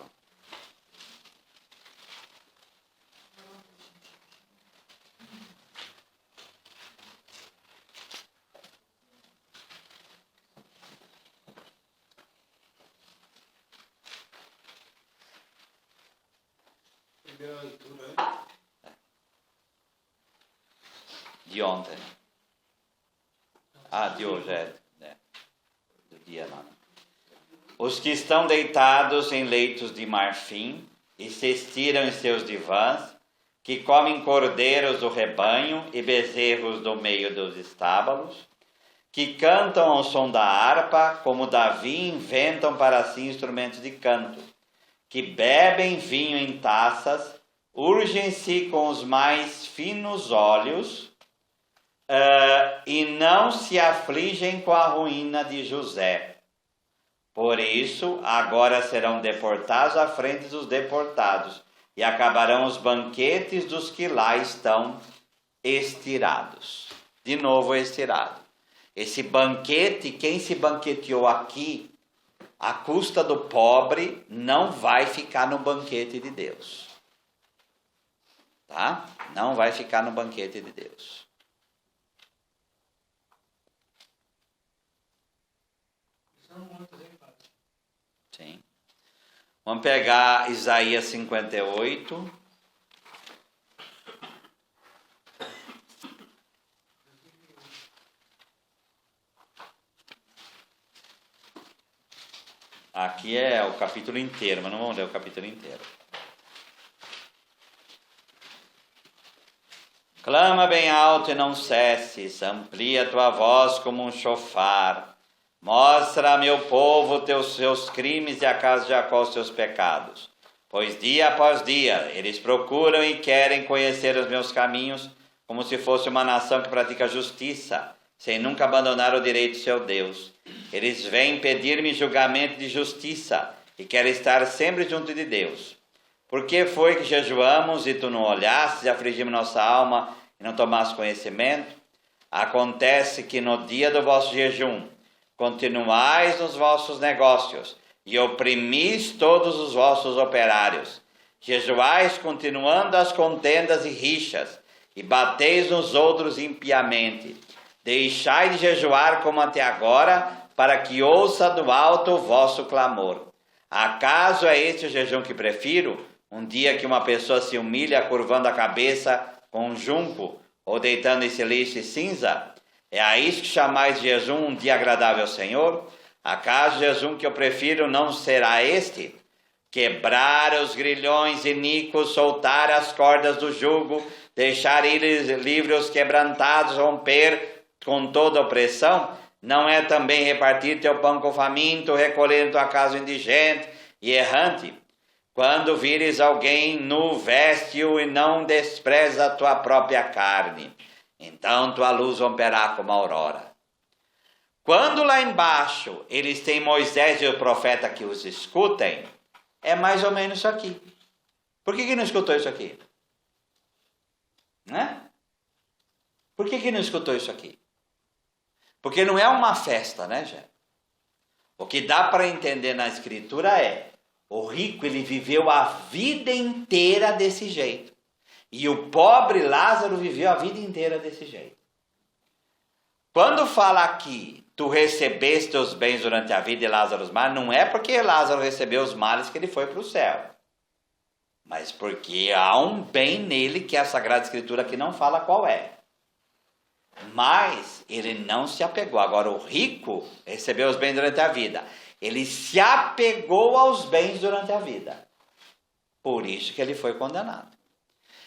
Primeira leitura, De ontem. Ah, de hoje, do dia lá. Os que estão deitados em leitos de marfim e se estiram em seus divãs, que comem cordeiros do rebanho e bezerros do meio dos estábulos, que cantam ao som da harpa, como Davi inventam para si instrumentos de canto, que bebem vinho em taças, urgem-se com os mais finos óleos, e não se afligem com a ruína de José. Por isso, agora serão deportados à frente dos deportados, e acabarão os banquetes dos que lá estão estirados. De novo estirado. Esse banquete, quem se banqueteou aqui, à custa do pobre, não vai ficar no banquete de Deus. Tá? Não vai ficar no banquete de Deus. São muitos, hein, padre? Sim. Vamos pegar Isaías 58. Aqui é o capítulo inteiro, mas não vamos ler o capítulo inteiro. Clama bem alto e não cesses, amplia tua voz como um chofar. Mostra a meu povo seus crimes e a casa de Jacó os seus pecados. Pois dia após dia eles procuram e querem conhecer os meus caminhos, como se fosse uma nação que pratica justiça, sem nunca abandonar o direito de seu Deus. Eles vêm pedir-me julgamento de justiça e querem estar sempre junto de Deus. Por que foi que jejuamos e tu não olhastes e afligimos nossa alma e não tomaste conhecimento? Acontece que no dia do vosso jejum continuais nos vossos negócios e oprimis todos os vossos operários. Jejuais continuando as contendas e rixas e bateis nos outros impiamente. Deixai de jejuar como até agora, para que ouça do alto o vosso clamor. Acaso é este o jejum que prefiro? Um dia que uma pessoa se humilha curvando a cabeça com um junco ou deitando esse lixo e cinza? É a isso que chamais de jejum um dia agradável ao Senhor? Acaso o jejum que eu prefiro não será este? Quebrar os grilhões iníquos, soltar as cordas do jugo, deixar eles livres os quebrantados, romper com toda opressão? Não é também repartir teu pão com faminto, recolher tua casa indigente e errante? Quando vires alguém nu, veste-o e não despreza a tua própria carne. Então tua luz romperá como a aurora. Quando lá embaixo eles têm Moisés e o profeta que os escutem, é mais ou menos isso aqui. Por que não escutou isso aqui? Né? Por que não escutou isso aqui? Porque não é uma festa, né, gente? O que dá para entender na escritura é: o rico, ele viveu a vida inteira desse jeito. E o pobre Lázaro viveu a vida inteira desse jeito. Quando fala aqui, tu recebeste os bens durante a vida e Lázaro os males, não é porque Lázaro recebeu os males que ele foi para o céu. Mas porque há um bem nele que a Sagrada Escritura aqui não fala qual é. Mas ele não se apegou. Agora o rico recebeu os bens durante a vida. Ele se apegou aos bens durante a vida. Por isso que ele foi condenado.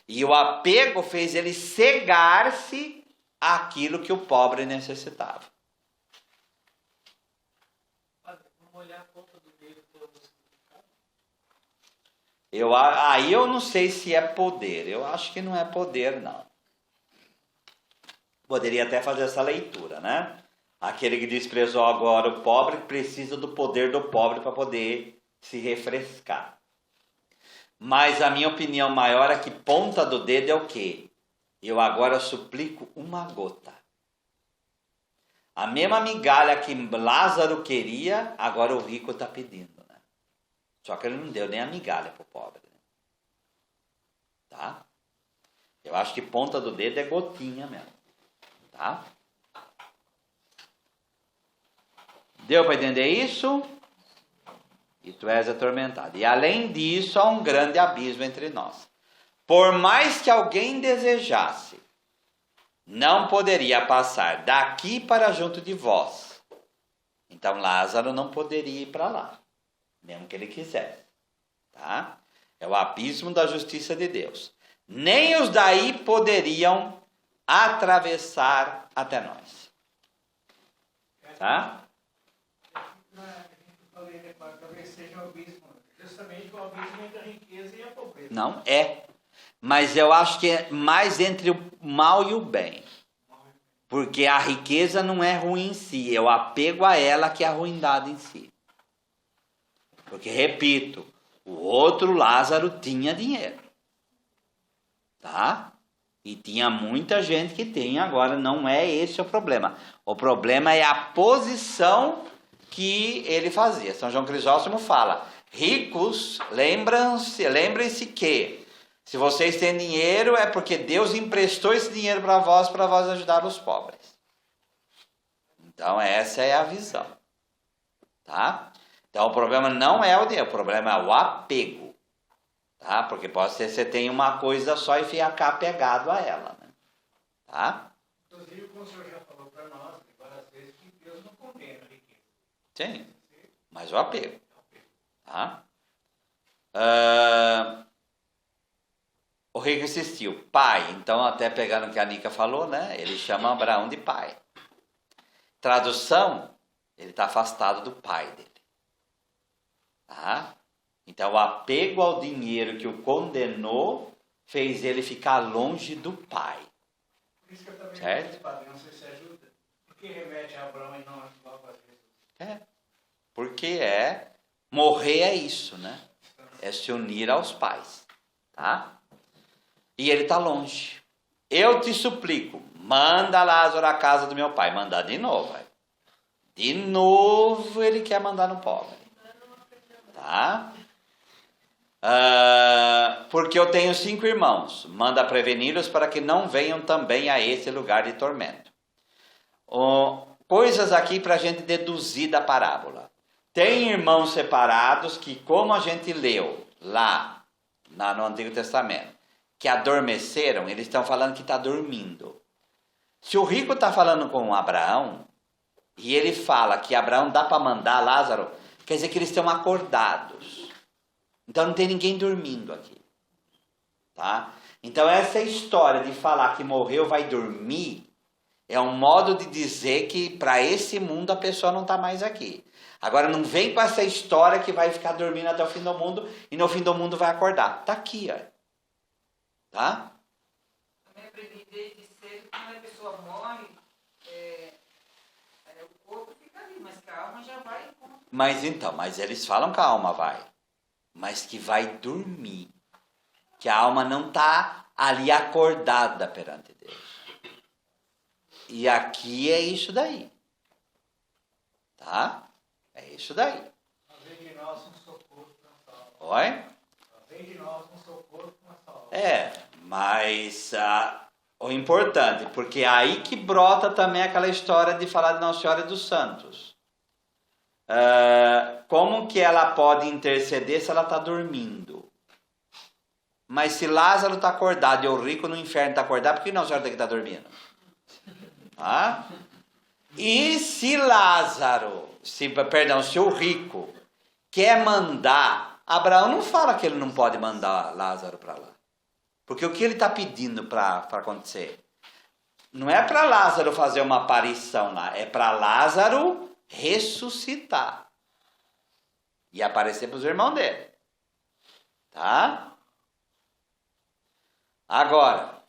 E o apego fez ele cegar-se àquilo que o pobre necessitava. Vamos olhar a conta do dedo pelo significado. Eu não sei se é poder. Eu acho que não é poder, não. Poderia até fazer essa leitura, né? Aquele que desprezou agora o pobre precisa do poder do pobre para poder se refrescar. Mas a minha opinião maior é que ponta do dedo é o quê? Eu agora suplico uma gota. A mesma migalha que Lázaro queria, agora o rico está pedindo, né? Só que ele não deu nem a migalha para o pobre. Né? Tá? Eu acho que ponta do dedo é gotinha mesmo. Tá? Deu para entender isso? E tu és atormentado. E além disso, há um grande abismo entre nós. Por mais que alguém desejasse, não poderia passar daqui para junto de vós. Então Lázaro não poderia ir para lá, mesmo que ele quisesse. Tá? É o abismo da justiça de Deus. Nem os daí poderiam atravessar até nós. Tá? Talvez seja o abismo, justamente o abismo entre a riqueza e a pobreza. Não é. Mas eu acho que é mais entre o mal e o bem. Porque a riqueza não é ruim em si, é o apego a ela que é a ruindade em si. Porque, repito, o outro Lázaro tinha dinheiro. Tá? E tinha muita gente que tem, agora não é esse o problema. O problema é a posição que ele fazia. São João Crisóstomo fala, ricos, lembrem-se que se vocês têm dinheiro é porque Deus emprestou esse dinheiro para vós ajudar os pobres. Então essa é a visão. Tá? Então o problema não é o dinheiro, o problema é o apego. Tá? Porque pode ser que você tenha uma coisa só e ficar apegado a ela. Né? Tá? Inclusive, como o senhor já falou para nós, várias vezes, que Deus não condena a riqueza. Sim, mas o apego. Tá? O rico insistiu, pai. Então, até pegando o que a Nica falou, né? Ele chama Abraão de pai. Tradução, ele está afastado do pai dele. Tá? Então, o apego ao dinheiro que o condenou fez ele ficar longe do pai. Por isso que eu também certo? não sei se ajuda. Por que remete a Abraão e não a Jesus? É, porque morrer é isso, né? É se unir aos pais. Tá? E ele está longe. Eu te suplico, manda Lázaro à casa do meu pai. Mandar de novo. Vai. De novo ele quer mandar no pobre. Tá? Porque eu tenho 5 irmãos. Manda preveni-los para que não venham também a esse lugar de tormento. Coisas aqui para a gente deduzir da parábola. Tem irmãos separados que, como a gente leu lá no Antigo Testamento, que adormeceram, eles estão falando que está dormindo. Se o rico está falando com Abraão, e ele fala que Abraão dá para mandar Lázaro, quer dizer que eles estão acordados. Então não tem ninguém dormindo aqui. Tá? Então essa história de falar que morreu vai dormir, é um modo de dizer que para esse mundo a pessoa não está mais aqui. Agora não vem com essa história que vai ficar dormindo até o fim do mundo e no fim do mundo vai acordar. Está aqui, ó. Tá? Também aprendi desde cedo que quando a pessoa morre, o corpo fica ali, mas que a alma já vai. Mas eles falam que a alma vai. Mas que vai dormir. Que a alma não está ali acordada perante Deus. E aqui é isso daí. Tá? É isso daí. Fazer de nós um socorro na salva. Oi? Fazer de nós um socorro na salva. Mas o importante, porque é aí que brota também aquela história de falar de Nossa Senhora e dos Santos. Como que ela pode interceder se ela está dormindo? Mas se Lázaro está acordado e o rico no inferno está acordado, por que Nossa Senhora tem que estar dormindo? E se se o rico quer mandar, Abraão não fala que ele não pode mandar Lázaro para lá. Porque o que ele está pedindo para acontecer? Não é para Lázaro fazer uma aparição lá, é para Lázaro ressuscitar. E aparecer para os irmãos dele. Tá? Agora,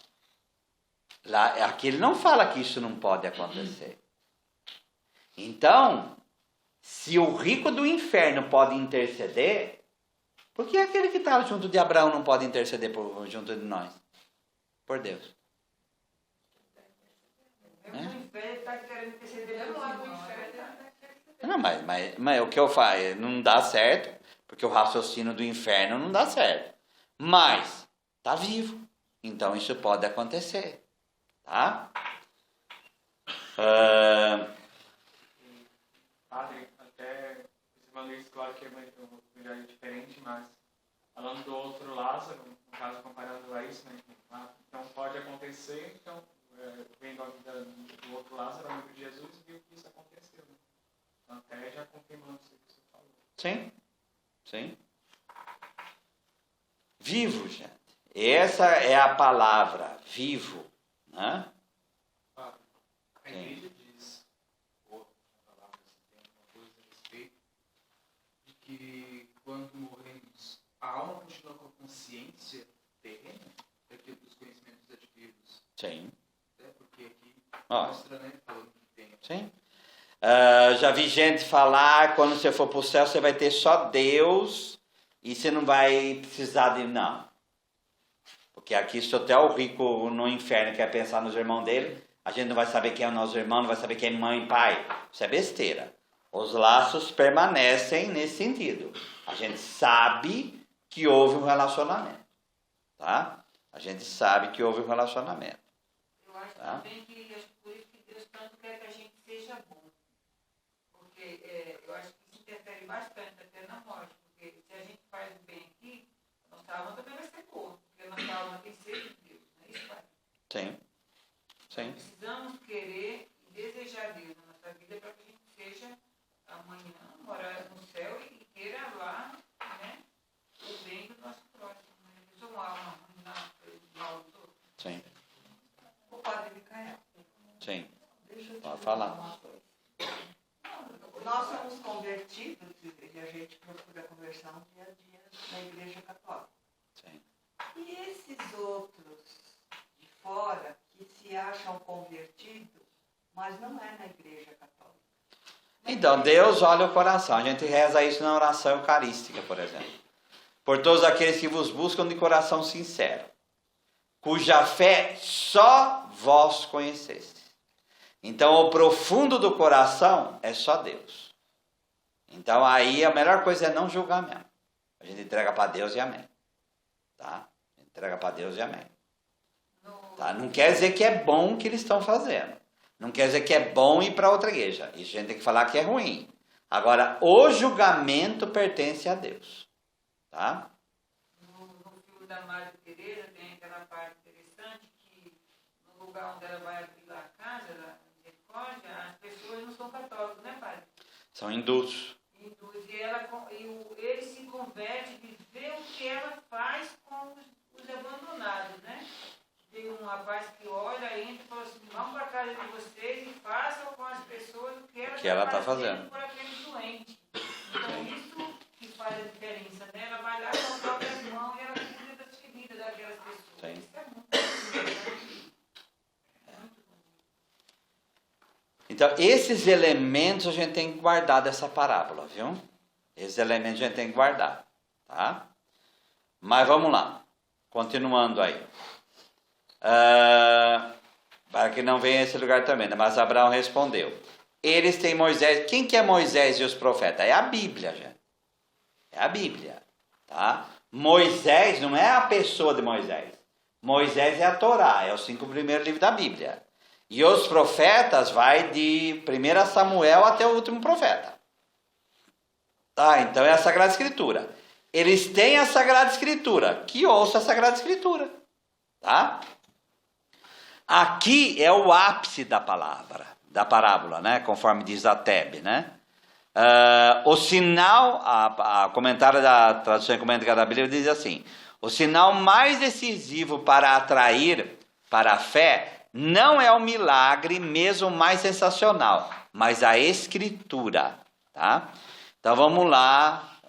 Aqui ele não fala que isso não pode acontecer. Então, se o rico do inferno pode interceder, por que aquele que estava junto de Abraão não pode interceder junto de nós? Por Deus. Mesmo no inferno, ele está querendo interceder pelo lado do inferno. Não, mas o que eu faço não dá certo, porque o raciocínio do inferno não dá certo. Mas está vivo, então isso pode acontecer, tá? Padre, até esse evangelho, claro que é um evangelho diferente, mas falando do outro Lázaro, no caso comparando a isso, né? Então pode acontecer, então vendo a vida do outro Lázaro, amigo de Jesus, viu que isso aconteceu, né? Até já confirmando isso que você falou. Sim, sim. Vivo, gente. Essa é a palavra, vivo, né? A igreja diz, ou a palavra tem uma coisa a respeito, de que quando morremos, a alma continua com a consciência terrena daquilo dos conhecimentos adquiridos. Sim. Porque aqui Ó. mostra, né, falando que tem. Sim. Já vi gente falar, quando você for para o céu, você vai ter só Deus e você não vai precisar de... Não. Porque aqui, se até o rico no inferno quer pensar nos irmãos dele, a gente não vai saber quem é o nosso irmão, não vai saber quem é mãe e pai. Isso é besteira. Os laços permanecem nesse sentido. A gente sabe que houve um relacionamento. Tá? A gente sabe que houve um relacionamento. Eu acho Tá? também que por isso que Deus tanto quer que a gente seja bom. Porque eu acho que isso interfere bastante até na morte. Porque se a gente faz o bem aqui, a nossa alma também vai ser boa. Porque a nossa alma tem sede de Deus. Não é isso, pai? Sim. Sim. Precisamos querer e desejar Deus na nossa vida para que a gente seja amanhã, morar no céu e queira lá, né, o bem do nosso próximo. Eu sou uma alma ruim na mal do outro. Sim. O padre Micael. Sim. Deixa eu te Pode dizer falar. uma coisa. Nós somos convertidos e a gente procura conversão dia a dia na Igreja Católica. Sim. E esses outros de fora que se acham convertidos, mas não é na Igreja Católica. Então, Deus olha o coração. A gente reza isso na oração eucarística, por exemplo. Por todos aqueles que vos buscam de coração sincero, cuja fé só vós conheceste. Então, o profundo do coração é só Deus. Então, aí a melhor coisa é não julgar mesmo. A gente entrega para Deus e amém. Tá? Entrega para Deus e amém. Tá? Não quer dizer que é bom o que eles estão fazendo. Não quer dizer que é bom ir para outra igreja. Isso a gente tem que falar que é ruim. Agora, o julgamento pertence a Deus. Tá? No filme da Madre Teresa tem aquela parte interessante que no lugar onde ela vai abrir lá a casa, da misericórdia, as pessoas não são católicos, né, padre? São hindus. Hindus. Ele se converte de ver o que ela faz com os abandonados, né? Tem um rapaz que olha, entra e fala assim, vamos para a casa de vocês e façam com as pessoas o que ela está fazendo por aqueles doentes. Então isso que faz a diferença, né? Ela vai lá com as próprias mãos e ela cuida das feridas daquelas pessoas. Sim. Isso é muito importante. Então, esses elementos a gente tem que guardar dessa parábola, viu? Esses elementos a gente tem que guardar, tá? Mas vamos lá. Continuando aí. Para que não venha esse lugar também, né? Mas Abraão respondeu. Eles têm Moisés. Quem que é Moisés e os profetas? É a Bíblia, gente. É a Bíblia, tá? Moisés não é a pessoa de Moisés. Moisés é a Torá, é os 5 primeiros livros da Bíblia. E os profetas vai de 1 Samuel até o último profeta. Tá, então é a Sagrada Escritura. Eles têm a Sagrada Escritura, que ouça a Sagrada Escritura. Tá? Aqui é o ápice da parábola, né? Conforme diz a Tebe, né? O sinal, a comentário da tradução ecuménica da Bíblia diz assim: o sinal mais decisivo para atrair para a fé não é o milagre, mesmo mais sensacional, mas a Escritura, tá? Então vamos lá,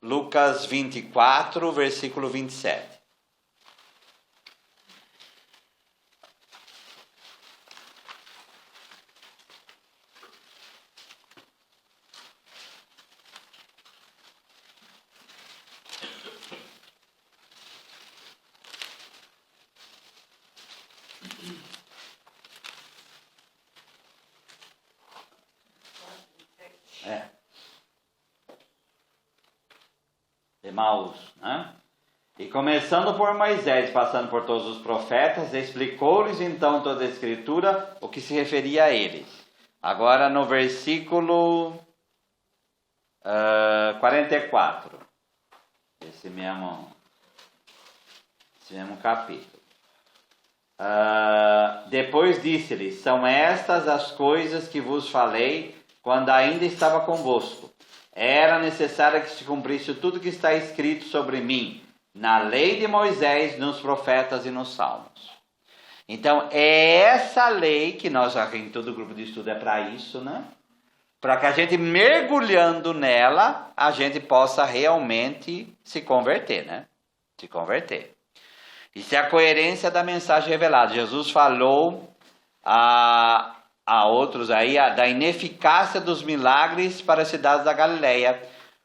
Lucas 24, versículo 27. Emaús, né? E começando por Moisés, passando por todos os profetas, explicou-lhes então toda a Escritura, o que se referia a eles. Agora no versículo 44, esse mesmo capítulo. Depois disse-lhes: são estas as coisas que vos falei quando ainda estava convosco. Era necessário que se cumprisse tudo que está escrito sobre mim na lei de Moisés, nos profetas e nos salmos. Então, é essa lei que nós, aqui em todo o grupo de estudo, é para isso, né? Para que a gente, mergulhando nela, a gente possa realmente se converter, né? Se converter. Isso é a coerência da mensagem revelada. Jesus falou a outros aí da ineficácia dos milagres para as cidades da Galileia,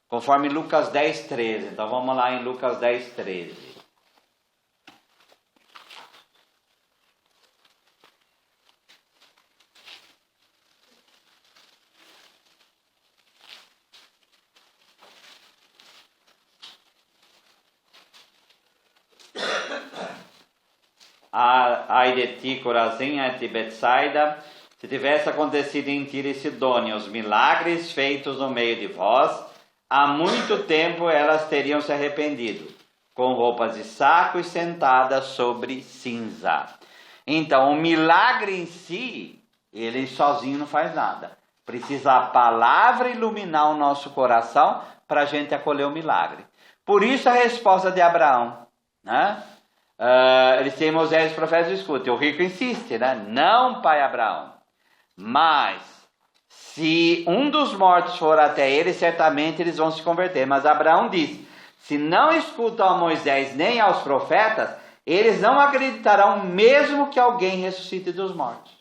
conforme Lucas 10, 13. Então vamos lá em Lucas 10, 13. Ai de ti, Corazim, ai de Betsaida, se tivesse acontecido em Tiro e Sidônia os milagres feitos no meio de vós, há muito tempo elas teriam se arrependido, com roupas de saco e sentadas sobre cinza. Então, o milagre em si, ele sozinho não faz nada. Precisa a palavra iluminar o nosso coração para a gente acolher o milagre. Por isso a resposta de Abraão, né? Eles têm Moisés e os profetas, escutem. O rico insiste, né? Não, pai Abraão. Mas, se um dos mortos for até ele, certamente eles vão se converter. Mas Abraão diz: se não escutam a Moisés nem aos profetas, eles não acreditarão mesmo que alguém ressuscite dos mortos.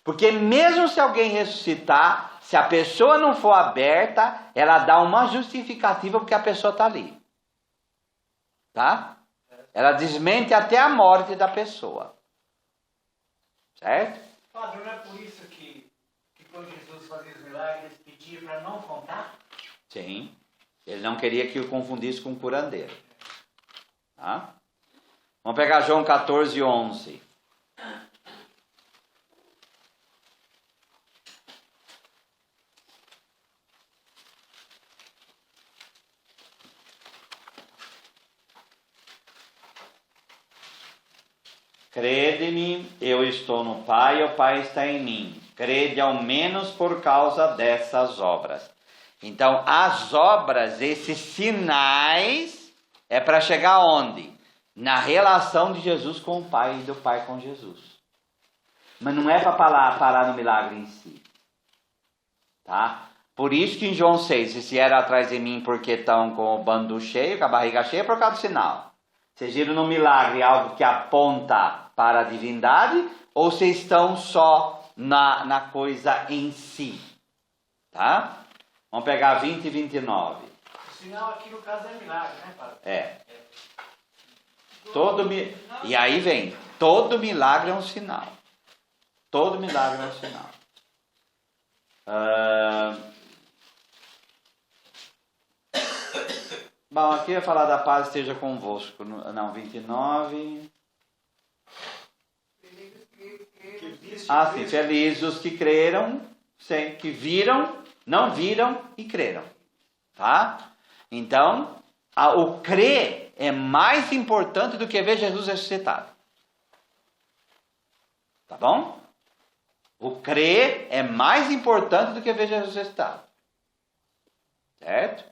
Porque mesmo se alguém ressuscitar, se a pessoa não for aberta, ela dá uma justificativa porque a pessoa está ali. Tá? Ela desmente até a morte da pessoa. Certo? Padre, não é por isso que quando Jesus fazia os milagres, ele pedia para não contar? Sim. Ele não queria que o confundisse com um curandeiro. Tá? Vamos pegar João 14, 11. Crede-me, eu estou no Pai, o Pai está em mim. Crede ao menos por causa dessas obras. Então, as obras, esses sinais, é para chegar onde? Na relação de Jesus com o Pai e do Pai com Jesus. Mas não é para parar no milagre em si. Tá? Por isso que em João 6, se vieram atrás de mim porque estão com o bando cheio, com a barriga cheia, é por causa do sinal. Vocês viram no milagre algo que aponta para a divindade, ou vocês estão só na coisa em si? Tá? Vamos pegar 20 e 29. O sinal aqui no caso é milagre, né, padre? É. E aí vem, todo milagre é um sinal. Todo milagre é um sinal. Bom, aqui vai falar da paz esteja convosco. Não, 29. Sim, felizes os que creram, que viram, não viram e creram. Tá? Então, o crer é mais importante do que ver Jesus ressuscitado. Tá bom? O crer é mais importante do que ver Jesus ressuscitado. Certo?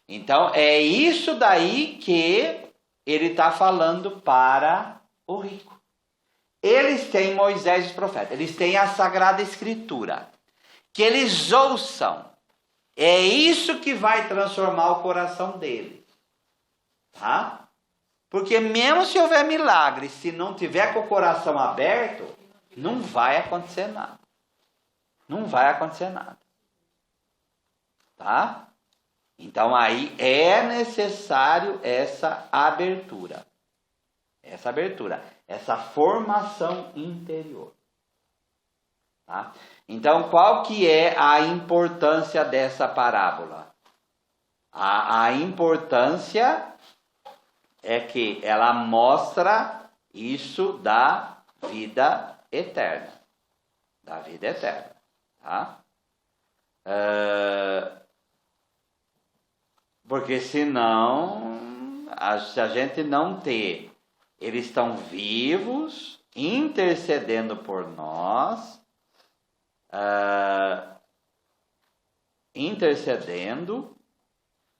Então, é isso daí que ele está falando para o rico. Eles têm Moisés e os profetas, eles têm a Sagrada Escritura. Que eles ouçam. É isso que vai transformar o coração deles. Tá? Porque mesmo se houver milagre, se não tiver com o coração aberto, não vai acontecer nada. Não vai acontecer nada. Tá? Então aí é necessário essa abertura. Essa abertura. Essa formação interior. Tá? Então qual que é a importância dessa parábola? A importância é que ela mostra isso da vida eterna. Da vida eterna. Tá? Porque senão, se a gente não ter, eles estão vivos, intercedendo por nós, intercedendo,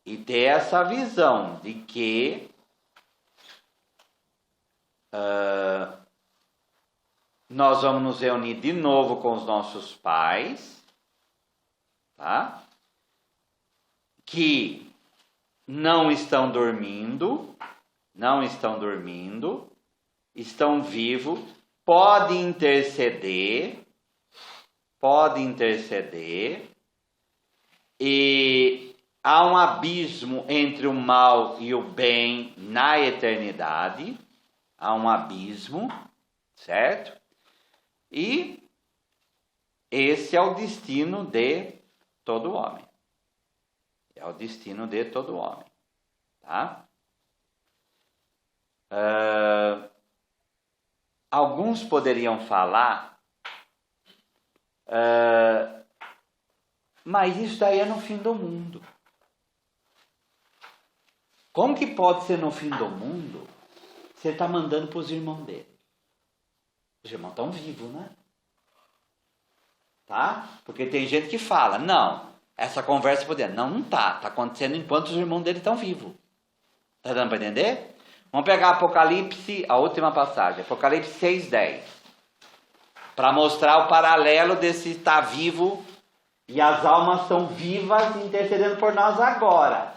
e ter essa visão de que nós vamos nos reunir de novo com os nossos pais, tá? Que não estão dormindo, estão vivos, podem interceder, e há um abismo entre o mal e o bem na eternidade, há um abismo, certo? E esse é o destino de todo homem. É o destino de todo homem. Tá? Alguns poderiam falar, mas isso daí é no fim do mundo. Como que pode ser no fim do mundo? Você está mandando para os irmãos dele. Os irmãos estão vivos, né? Tá? Porque tem gente que fala, não, essa conversa poder. Não está. Está acontecendo enquanto os irmãos dele estão vivos. Está dando para entender? Vamos pegar Apocalipse, a última passagem, Apocalipse 6:10. Para mostrar o paralelo desse estar vivo e as almas são vivas intercedendo por nós agora.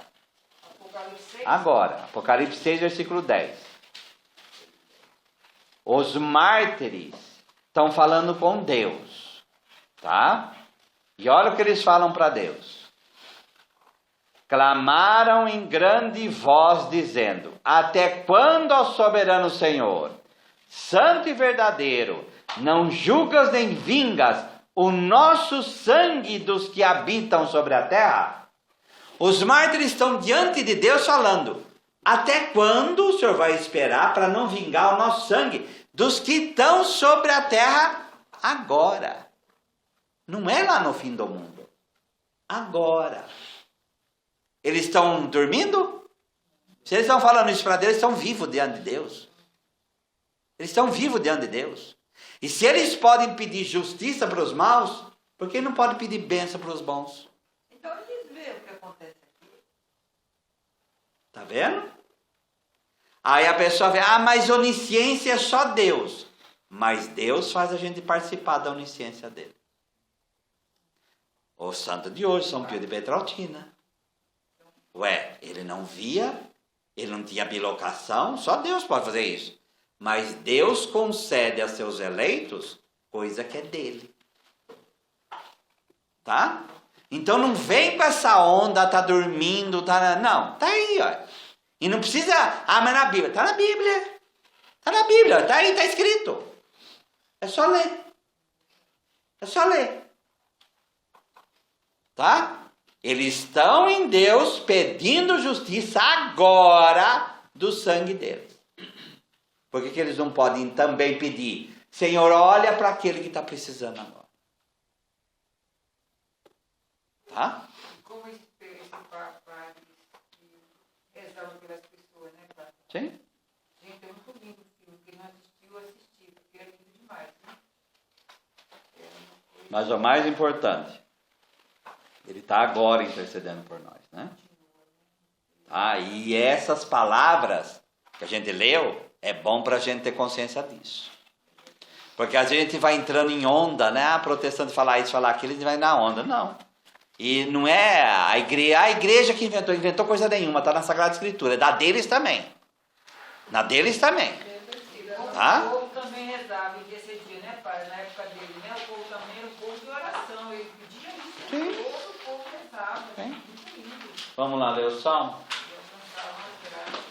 Agora, Apocalipse 6, versículo 10. Os mártires estão falando com Deus, tá? E olha o que eles falam para Deus. Clamaram em grande voz, dizendo: até quando, ó soberano Senhor, santo e verdadeiro, não julgas nem vingas o nosso sangue dos que habitam sobre a terra? Os mártires estão diante de Deus falando: até quando o Senhor vai esperar para não vingar o nosso sangue dos que estão sobre a terra agora? Não é lá no fim do mundo. Agora. Eles estão dormindo? Se eles estão falando isso para Deus, eles estão vivos diante de Deus. Eles estão vivos diante de Deus. E se eles podem pedir justiça para os maus, por que não podem pedir bênção para os bons? Então eles veem o que acontece aqui. Tá vendo? Aí a pessoa vê, mas onisciência é só Deus. Mas Deus faz a gente participar da onisciência dele. O santo de hoje, São Pio de Petrautina. Ele não via, ele não tinha bilocação, só Deus pode fazer isso. Mas Deus concede a seus eleitos coisa que é dele. Tá? Então não vem com essa onda, tá dormindo, tá... Não, tá aí, ó. E não precisa... mas na Bíblia. Tá na Bíblia. Tá na Bíblia, tá aí, tá escrito. É só ler. É só ler. Tá? Eles estão em Deus pedindo justiça agora do sangue deles. Por que eles não podem também pedir? Senhor, olha para aquele que está precisando agora. Tá? Como esse padre que rezava pelas pessoas, né, padre? Sim. Gente, eu nunca vi o filme, quem não assistiu, assistir, porque é lindo demais, né? Mas o mais importante, ele está agora intercedendo por nós, né? E essas palavras que a gente leu, é bom para a gente ter consciência disso. Porque às vezes a gente vai entrando em onda, né? A protestante falar isso, falar aquilo, a gente vai na onda. Não. E não é a igreja que inventou coisa nenhuma, está na Sagrada Escritura. É da deles também. Na deles também. Tá? O povo também rezava, e decidia, né, pai? Na época dele, né? O povo também era um povo de oração. Ele pedia isso, Sim. todo o povo rezava. Sim. Muito lindo. Vamos lá ler o Salmo? Deus não dava as graças.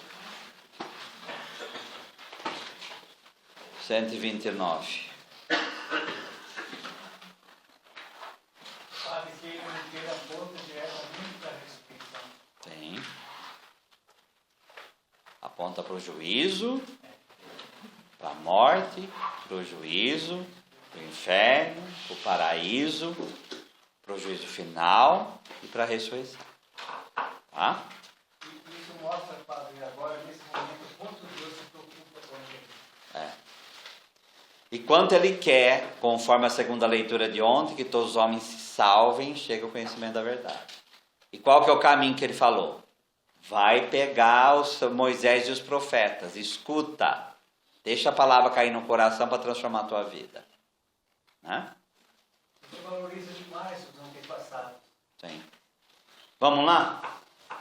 129. Sabe que ele a ponto de era muita respeitação. Tem. aponta para o juízo, para a morte, para o juízo, para o inferno, para o paraíso, para o juízo final e para a ressurreição. Tá? Isso mostra, Padre, agora, nesse momento, quanto Deus se preocupa com a gente. E quanto Ele quer, conforme a segunda leitura de ontem, que todos os homens se salvem e cheguem ao conhecimento da verdade. E qual que é o caminho que Ele falou? Vai pegar os Moisés e os profetas, escuta, deixa a palavra cair no coração para transformar a tua vida. Né? Você valoriza demais os antepassados. Sim. Vamos lá?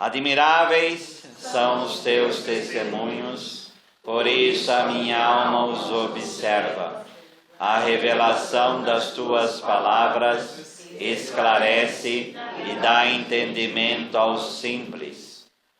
Admiráveis são os teus testemunhos, por isso a minha alma os observa. A revelação das tuas palavras esclarece e dá entendimento aos simples.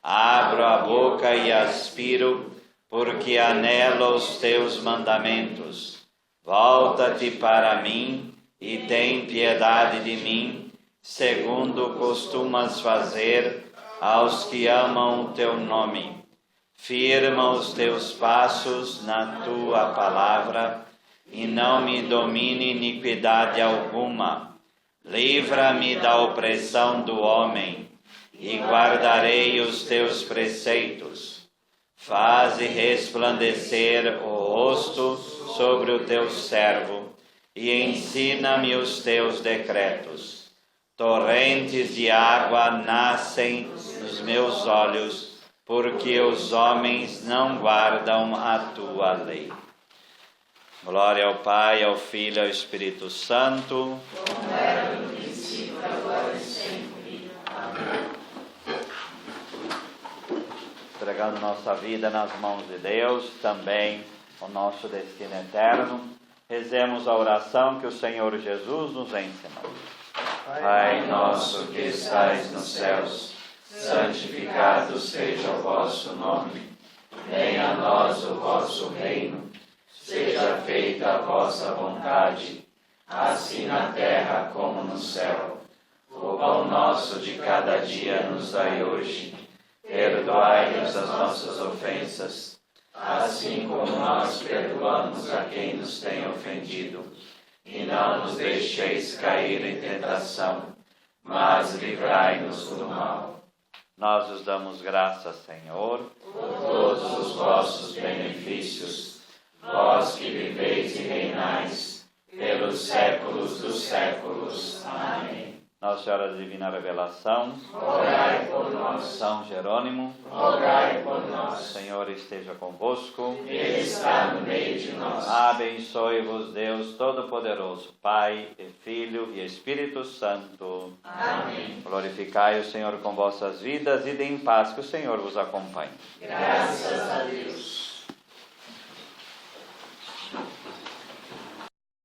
Abro a boca e aspiro, porque anelo os teus mandamentos. Volta-te para mim e tem piedade de mim, segundo costumas fazer aos que amam o teu nome. Firma os teus passos na tua palavra e não me domine iniquidade alguma. Livra-me da opressão do homem e guardarei os teus preceitos. Faze resplandecer o rosto sobre o teu servo e ensina-me os teus decretos. Torrentes de água nascem nos meus olhos, porque os homens não guardam a tua lei. Glória ao Pai, ao Filho e ao Espírito Santo. Como era no princípio, agora e sempre. Amém. Entregando nossa vida nas mãos de Deus, também o nosso destino eterno, rezemos a oração que o Senhor Jesus nos ensinou. Pai nosso que estais nos céus, santificado seja o vosso nome. Venha a nós o vosso reino. Seja feita a vossa vontade, assim na terra como no céu. O pão nosso de cada dia nos dai hoje. Perdoai-nos as nossas ofensas, assim como nós perdoamos a quem nos tem ofendido. E não nos deixeis cair em tentação, mas livrai-nos do mal. Nós os damos graças, Senhor, Por todos os vossos benefícios, vós que viveis e reinais, pelos séculos dos séculos. Amém. Nossa Senhora da Divina Revelação, Rogai por nós. São Jerônimo, Rogai por nós. o Senhor esteja convosco. Ele está no meio de nós. Abençoe-vos Deus Todo-Poderoso, Pai, e Filho e Espírito Santo. Amém. Glorificai o Senhor com vossas vidas e dê em paz que o Senhor vos acompanhe. Graças a Deus.